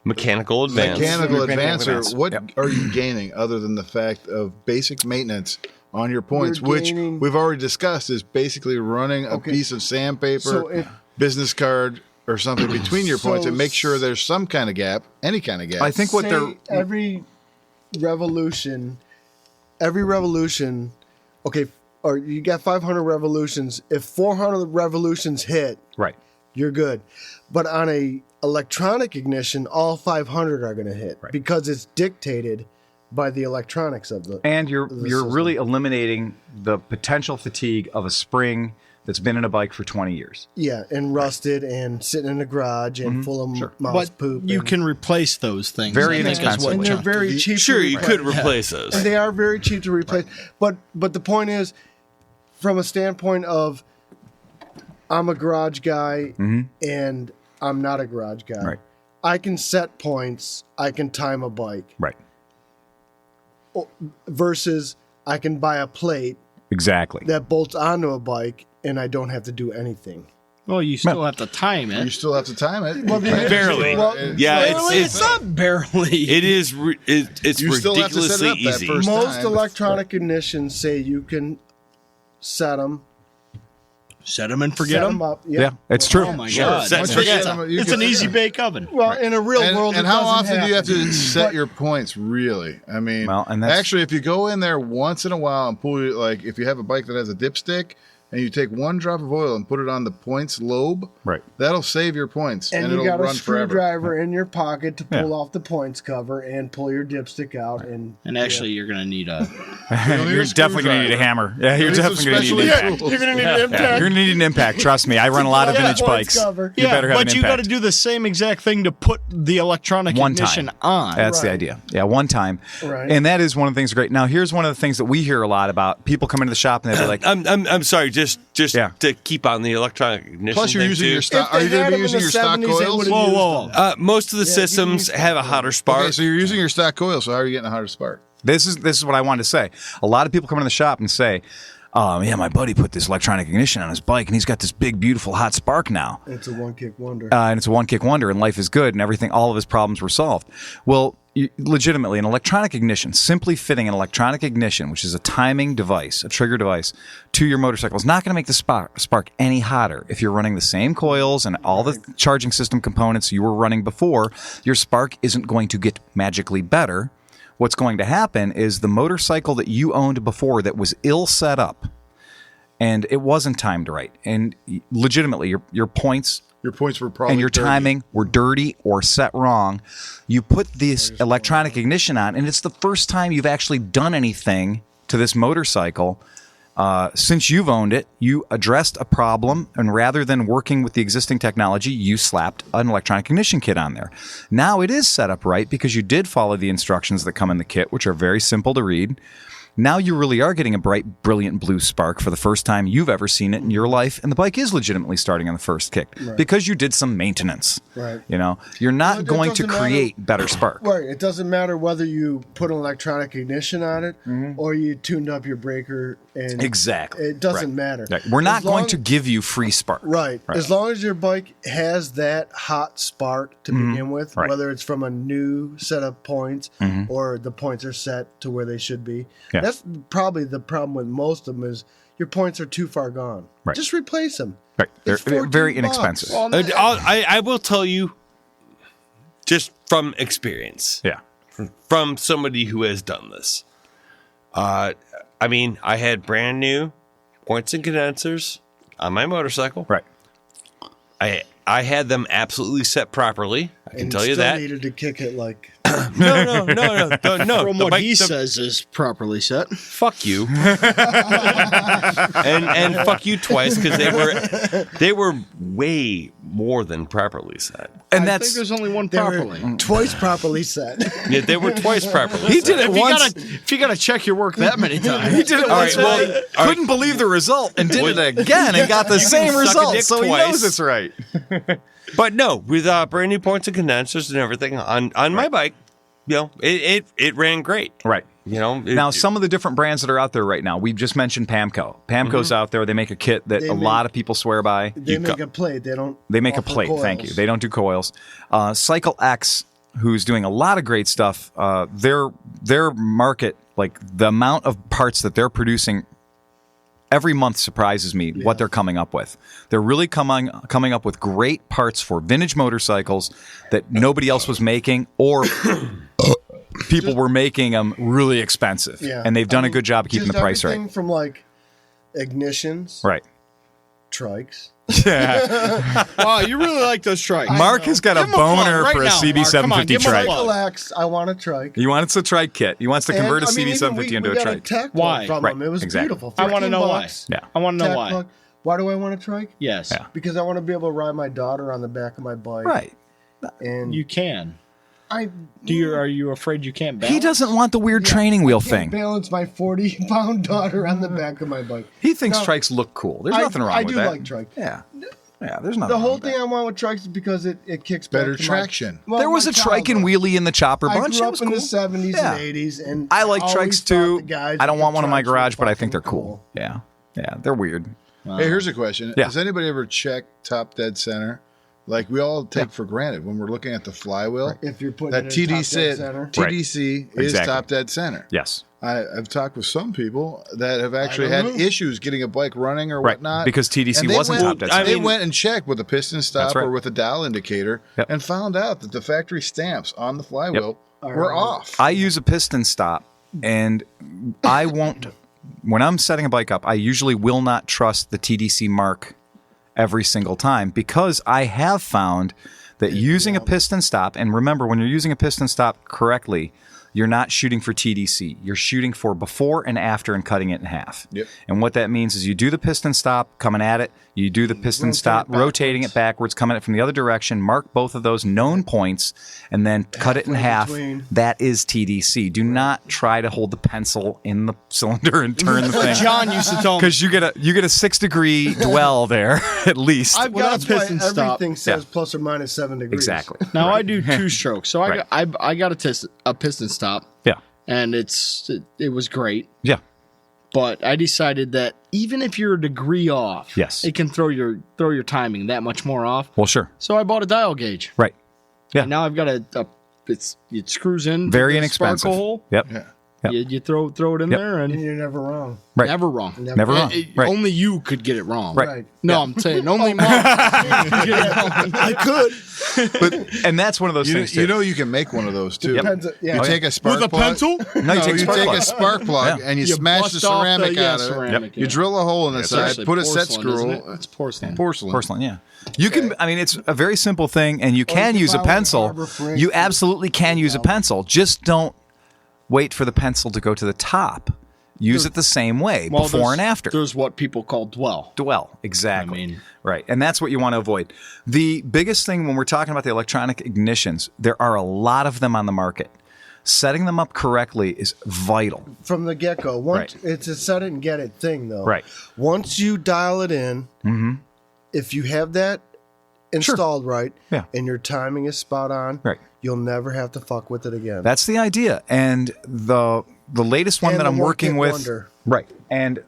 mechanical advancer, what are you gaining other than the fact of basic maintenance on your points, which we've already discussed is basically running a piece of sandpaper, business card, or something between your points and make sure there's some kind of gap, any kind of gap. I think every revolution, okay, or you got 500 revolutions. If 400 revolutions hit, you're good. But on a electronic ignition, all 500 are going to hit because it's dictated by the electronics of the. And you're really eliminating the potential fatigue of a spring that's been in a bike for 20 years. Yeah, and rusted and sitting in a garage and full of mouse poop. You can replace those things. Very inexpensive. And they're very cheap. Sure, you could replace those. And they are very cheap to replace. But the point is, from a standpoint of, I'm a garage guy and I'm not a garage guy. Right. I can set points. I can time a bike. Right. Versus I can buy a plate Exactly. that bolts onto a bike and I don't have to do anything. Well, you still have to time it. You still have to time it. Well, barely. It's not barely. It is. It's You still have to set it ridiculously up that easy. first Most time. electronic ignitions say you can set them. Set them and forget them. up. Yeah, it's true. Oh my Sure. God! Set and forget. It's an easy bake oven. Well, in a real world, And it how doesn't often do you have happen. to set your points, really? I mean, Well, and that's- actually, if you go in there once in a while and pull it, like if you have a bike that has a dipstick, and you take one drop of oil and put it on the points lobe, Right. that'll save your points, and And you it'll got a run forever. screwdriver in your pocket to pull off the points cover and pull your dipstick out. And actually, you're going to need a. You're definitely going to need a hammer. Yeah, you're need some definitely going to need an special impact. tools. you're going to need an impact. You're going to need an impact. Trust me. I run a lot of vintage bikes. Cover. You better have but an you got to impact. do the same exact thing to put the electronic One ignition time. on. That's the Right. idea. Yeah, one time. Right. And that is one of the things great. Now, here's one of the things that we hear a lot about. People come into the shop and they're like, I'm sorry. Just Yeah. to keep on the electronic ignition. Plus, you're thing using too. your stock. If Are they you going had to be them in using the your stock 70s, they coils? would've Whoa, used whoa. them. Most of the systems have a hotter spark. Okay, so you're using your stock coil. So how are you getting a hotter spark? This is what I wanted to say. A lot of people come into the shop and say, yeah, my buddy put this electronic ignition on his bike, and he's got this big, beautiful, hot spark now. It's a one-kick wonder. And it's a one-kick wonder, and life is good, and everything, all of his problems were solved. Well, legitimately, an electronic ignition, simply fitting an electronic ignition, which is a timing device, a trigger device, to your motorcycle is not going to make the spark any hotter. If you're running the same coils and all the charging system components you were running before, your spark isn't going to get magically better. What's going to happen is the motorcycle that you owned before that was ill set up, and it wasn't timed right, and legitimately, your points Your points were probably and your dirty. timing were dirty or set wrong. You put this electronic ignition on, and it's the first time you've actually done anything to this motorcycle since you've owned it. You addressed a problem, and rather than working with the existing technology, you slapped an electronic ignition kit on there. Now it is set up right because you did follow the instructions that come in the kit, which are very simple to read. Now you really are getting a bright, brilliant blue spark for the first time you've ever seen it in your life, and the bike is legitimately starting on the first kick because you did some maintenance. Right. You know, you're not Well, it going to doesn't create better spark. Right. It doesn't matter whether you put an electronic ignition on it or you tuned up your breaker. And Exactly. It doesn't Right. matter. Right. We're not As long- going to give you free spark. Right. As long as your bike has that hot spark to begin with, Right. whether it's from a new set of points or the points are set to where they should be. Yeah. That's probably the problem with most of them is your points are too far gone. Right. Just replace them. Right. They're It's 14 very bucks. inexpensive. Well, I will tell you, just from experience, Yeah. from somebody who has done this. I mean, I had brand new points and condensers on my motorcycle. Right. I had them absolutely set properly. I can and tell you still that. needed to kick it like No. From the what bike- he the- says is properly set. Fuck you, and fuck you twice because they were way more than properly set. And I that's think there's only one they were properly. twice properly set. Yeah, they were twice properly. he set. did it once. If you gotta check your work that many times, He did it All once. right, well, and all couldn't believe the result and did Well, it again and got the you same can suck a result. dick So he twice. knows it's right. But no, with brand new points and condensers and everything on my bike, you know, it ran great. Right. You know, Now, some of the different brands that are out there right now, we've just mentioned Pamco. Pamco's out there. They make a kit that a lot of people swear by. They make a plate. They don't. They make a offer plate. coils. Thank you. They don't do coils. Cycle X, who's doing a lot of great stuff. Their market, like the amount of parts that they're producing every month, surprises me. What they're coming up with. They're really coming up with great parts for vintage motorcycles that nobody else was making, or people were making them really expensive. Yeah. And they've done a good job of keeping Just the price everything right. from like ignitions, Right. trikes. Yeah. Wow, you really like those trikes. Mark has got a boner right for a now, CB750 trike. Relax, I want a trike. He wants a trike kit. He wants to convert a CB750 into a trike. Why? From right. them. It was beautiful. I want to know why. Yeah. I want to know why. Plug. Why do I want a trike? Yes. Yeah. Because I want to be able to ride my daughter on the back of my bike. Right. And You can. I Are you afraid you can't balance? He doesn't want the weird training wheel thing. balance my 40-pound daughter on the back of my bike. He thinks No, trikes look cool. There's nothing wrong with that. I do like trike. Yeah. Yeah, there's nothing The whole wrong with thing that. I want with trikes is because it kicks Better back to traction. There was a trike and wheelie in the chopper I bunch. grew That up was in cool. the 70s Yeah. and 80s, and I like always trikes thought too. the guys I don't with want the one in my trikes were garage, but I think they're fucking cool. Yeah. Yeah, they're weird. Hey, here's a question. Yeah. Has anybody ever checked top dead center? Like we all take for granted when we're looking at the flywheel. If you're putting That it in top dead TDC, center. TDC is Exactly. top dead center. Yes. I've talked with some people that have actually had issues getting a bike running or Right. whatnot. Because TDC And they wasn't went- top dead They center. went and checked with a piston stop That's right. or with a dial indicator Yep. and found out that the factory stamps on the flywheel were off. I use a piston stop, and I won't. When I'm setting a bike up, I usually will not trust the TDC mark every single time because I have found that using a piston stop, and remember, when you're using a piston stop correctly, you're not shooting for TDC. You're shooting for before and after and cutting it in half. Yep. And what that means is you do the piston stop coming at it, you do the piston stop, rotating it backwards, coming at it from the other direction, mark both of those known points, and then cut it in half. between. That is TDC. Do not try to hold the pencil in the cylinder and turn the thing. John used to tell me. Because you get a 6-degree dwell there, at least. I've Well, got that's a piston why stop. everything says plus or minus 7 degrees. Exactly. Now I do 2 strokes, so Right. I got a piston stop, Yeah. and it was great. Yeah. But I decided that even if you're a degree off, Yes. it can throw your timing that much more off. Well, sure. So I bought a dial gauge. Right. Yeah. And now I've got it screws in Very the inexpensive. sparkle hole. Yep. Yeah. Yep. You throw it in Yep. there, And and you're never wrong. Right. never wrong. Never wrong. Right. Only you could get it wrong. Right. No, I'm saying only Mark could get it wrong. I could. And that's one of those things, too. You know you can make one of those too. Depends. Yeah. You take a spark With a plug. pencil? No, you take you spark take plug. a spark plug Yeah. and you smash bust the off ceramic out of it. ceramic, You drill a hole in the side, actually put a set porcelain, isn't screw. it? It's porcelain. Porcelain. Yeah. You can, I mean, it's a very simple thing, and you can you use a buy one at pencil. Harbor Freight. You absolutely can use a pencil. Just don't wait for the pencil to go to the top. Use it the same way, before there's- and after. There's what people call dwell. Dwell, exactly. I mean- right. And that's what you want to avoid. The biggest thing when we're talking about the electronic ignitions, there are a lot of them on the market. Setting them up correctly is vital. From the get-go. It's a set it and get it thing, though. Right. Once you dial it in, if you have that installed right, Yeah. and your timing is spot on, Right. you'll never have to fuck with it again. That's the idea. And the latest one And that the I'm one working hit with, wonder. right? And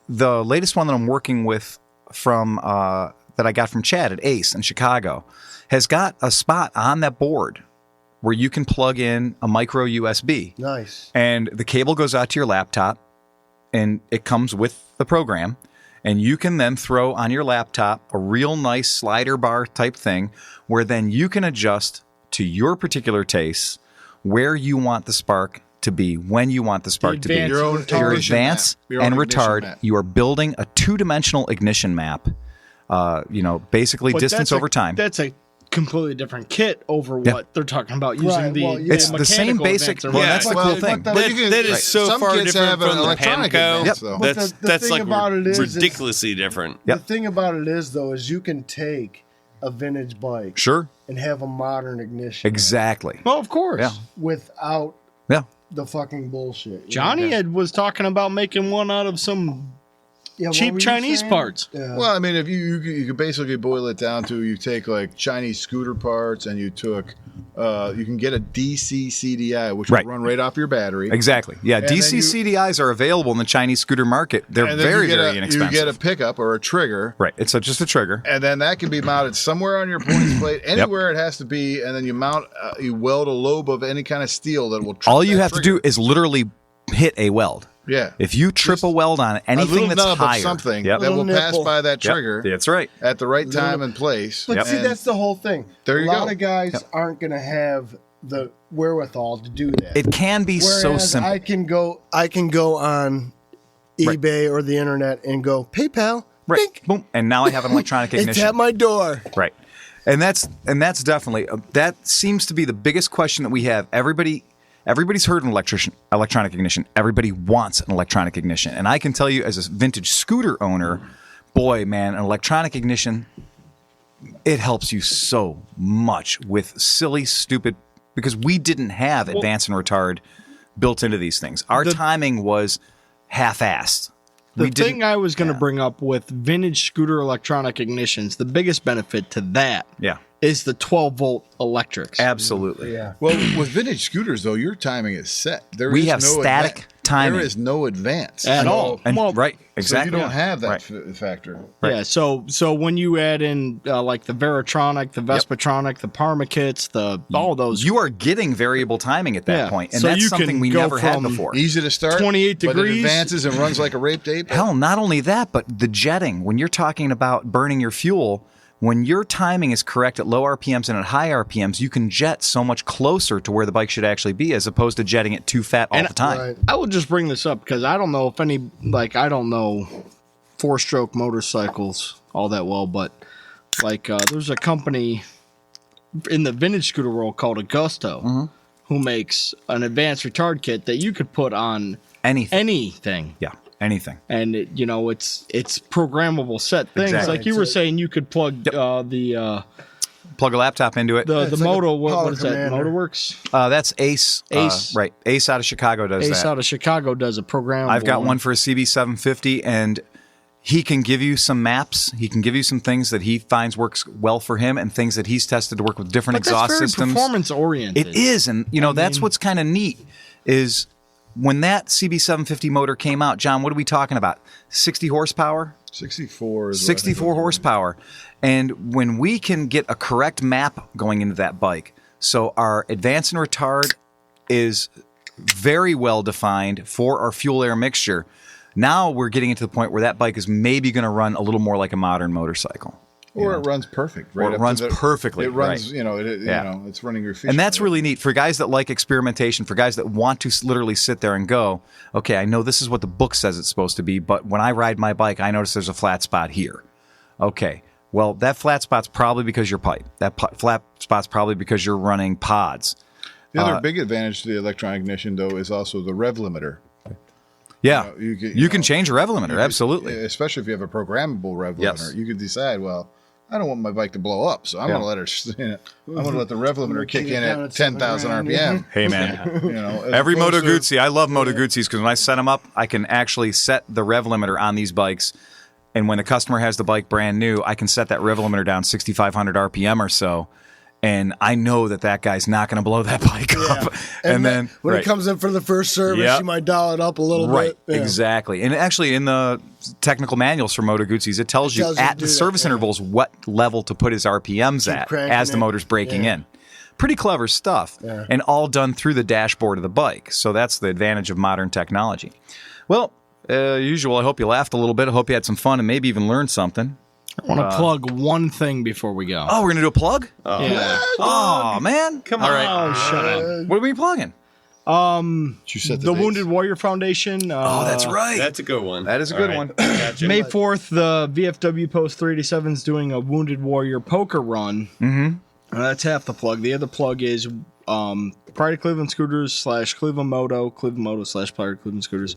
the latest one that I'm working with from that I got from Chad at Ace in Chicago has got a spot on that board where you can plug in a micro USB, Nice. and the cable goes out to your laptop, and it comes with the program. And you can then throw on your laptop a real nice slider bar type thing where then you can adjust to your particular tastes where you want the spark to be, when you want the spark to be. advance Your own Your ignition advance map. Your own and ignition retard. map. You are building a 2-dimensional ignition map. Basically But distance that's over time. That's a completely different kit over Yeah. what they're talking about using Right, the well, yeah. It's the same mechanical basic. advance or Well, whatever. that's the cool thing. But you can- that is right. so Some far kids different have an from the electronic PAMCO. advance, though. But That's the that's thing like about it is ridiculously different. Yep. The thing about it is, though, is you can take a vintage bike Sure. and have a modern ignition Exactly. Well, of course. Yeah. without Yeah. the fucking bullshit. you Johnny know? was talking about making one out of some Yeah, what cheap were you Chinese saying? parts. Yeah. Well, I mean, if you could basically boil it down to you take like Chinese scooter parts and you took, you can get a DC CDI, which Right. will run right off your battery. Exactly. Yeah. then DC you- CDIs are available in the Chinese scooter market. They're And then very, you get very a, inexpensive. You get a pickup or a trigger. Right. It's just a trigger. And then that can be mounted somewhere on your points plate, anywhere it has to be. And then you mount, you weld a lobe of any kind of steel that will. All you have to do is literally hit a weld. Yeah. If you trip a weld on a anything little that's nub higher, of something Yep. that will Little pass nipple. by that Yep. trigger That's right. at the right time and place. But see, And that's the whole thing. There you a lot go. of guys aren't going to have the wherewithal to do that. It can be so Whereas simple. I can go on eBay or the internet and go, PayPal, Right. Bink. Boom. And now I have an electronic ignition. It's at my door. Right. And that's definitely that seems to be the biggest question that we have. Everybody's heard an electronic ignition. Everybody wants an electronic ignition. And I can tell you as a vintage scooter owner, boy, man, an electronic ignition, it helps you so much with silly, stupid, because we didn't have advance and retard built into these things. Our timing was half-assed. The thing I was going to bring up with vintage scooter electronic ignitions, the biggest benefit to that is the 12-volt electrics. Absolutely. Yeah. Well, with vintage scooters, though, your timing is set. We have static timing. There is no advance. At all. Right, exactly. So you don't have that factor. Right. Yeah, so when you add in like the Veratronic, the Vespatronic, the Parma kits, all those. You are getting variable timing at that point. And so that's you something we never had before. Easy to start. 28 degrees. But it advances and runs like a rape tape. Hell, not only that, but the jetting. When you're talking about burning your fuel, when your timing is correct at low RPMs and at high RPMs, you can jet so much closer to where the bike should actually be as opposed to jetting it too fat all the time. Right. I will just bring this up because I don't know if I don't know four-stroke motorcycles all that well, but there's a company in the vintage scooter world called Augusto who makes an advanced retard kit that you could put on anything. Yeah. Anything. And it's programmable set things. Exactly. Like you were saying, you could plug plug a laptop into it. The Moto. Like what is that? Commander. MotoWorks. That's Ace. Right. Ace out of Chicago does that. Ace out of Chicago does a programmable. I've got one for a CB750, and he can give you some maps. He can give you some things that he finds works well for him, and things that he's tested to work with different exhaust that's very systems. Performance oriented. It is, and that's what's kind of neat is. When that CB750 motor came out, John, what are we talking about? 60 horsepower? 64. 64 horsepower. And when we can get a correct map going into that bike, so our advance and retard is very well defined for our fuel-air mixture, now we're getting into the point where that bike is maybe going to run a little more like a modern motorcycle. Or it runs perfect. Right, or it runs perfectly. It runs, it's running your feet. And that's really neat for guys that like experimentation, for guys that want to literally sit there and go, okay, I know this is what the book says it's supposed to be, but when I ride my bike, I notice there's a flat spot here. Okay, well, that flat spot's probably because you're pipe. That flat spot's probably because you're running pods. The other big advantage to the electronic ignition, though, is also the rev limiter. Yeah, you can change a rev limiter, absolutely. Especially if you have a programmable rev limiter. You can decide, well, I don't want my bike to blow up, so I'm going to let her. I'm going to let the rev limiter kick in at 10,000 RPM. Hey man, every Moto Guzzi, I love Moto Guzzis because when I set them up, I can actually set the rev limiter on these bikes, and when the customer has the bike brand new, I can set that rev limiter down 6,500 RPM or so. And I know that guy's not going to blow that bike up. And then when it comes in for the first service, you might dial it up a little bit. Right, exactly. And actually, in the technical manuals for Moto Guzzis, it tells you at the service intervals what level to put his RPMs at as the motor's breaking in. Pretty clever stuff. Yeah. And all done through the dashboard of the bike. So that's the advantage of modern technology. Well, usual, I hope you laughed a little bit. I hope you had some fun and maybe even learned something. I want to plug one thing before we go. Oh, we're going to do a plug? Oh, yeah. Oh, man. Come on. All right. Oh, shut up. What are we plugging? The Wounded Warrior Foundation. Oh, that's right. That's a good one. That is a good one. Gotcha. May 4th, the VFW Post 387 is doing a Wounded Warrior poker run. Mm-hmm. That's half the plug. The other plug is Pride of Cleveland Scooters / ClevelandMoto, ClevelandMoto / Pride of Cleveland Scooters,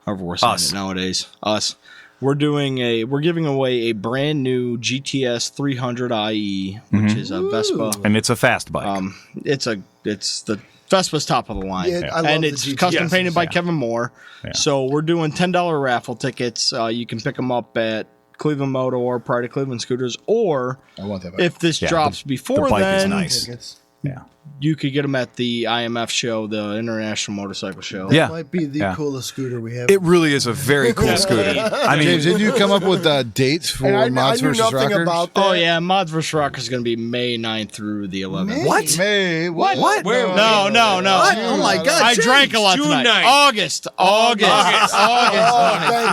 however we're saying it nowadays. Us. We're giving away a brand new GTS 300 IE, which is a Vespa, and it's a fast bike. It's the Vespa's top of the line, and it's custom painted by Kevin Moore. Yeah. So we're doing $10 raffle tickets. You can pick them up at Cleveland Moto or Pride of Cleveland Scooters, or if this drops before the bike then, is nice. You could get them at the IMF show, the International Motorcycle Show. That might be the coolest scooter we have. It really is a very cool scooter. I mean, James, did you come up with dates for Mods vs. Rockers? About that. Oh, yeah. Mods vs. Rockers is going to be May 9th through the 11th. What? May? What? What? No. What? Oh, my God. I drank a lot tonight. 9th. August. Oh, thank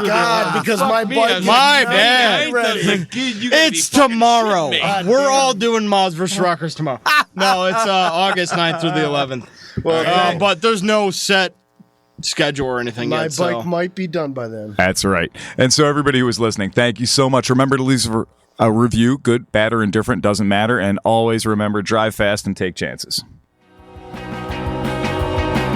God. Because my bike. My bad. It's tomorrow. We're all doing Mods vs. Rockers tomorrow. No, it's August 9th through the 11th. Well, but there's no set schedule or anything My yet. bike might be done by then. That's right. And so everybody who was listening, thank you so much. Remember to leave a review, good, bad, or indifferent, doesn't matter. And always remember, drive fast and take chances.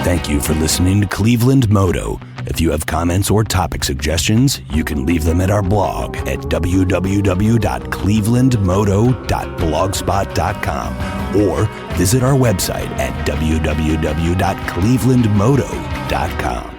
Thank you for listening to Cleveland Moto. If you have comments or topic suggestions, you can leave them at our blog at www.clevelandmoto.blogspot.com or visit our website at www.clevelandmoto.com.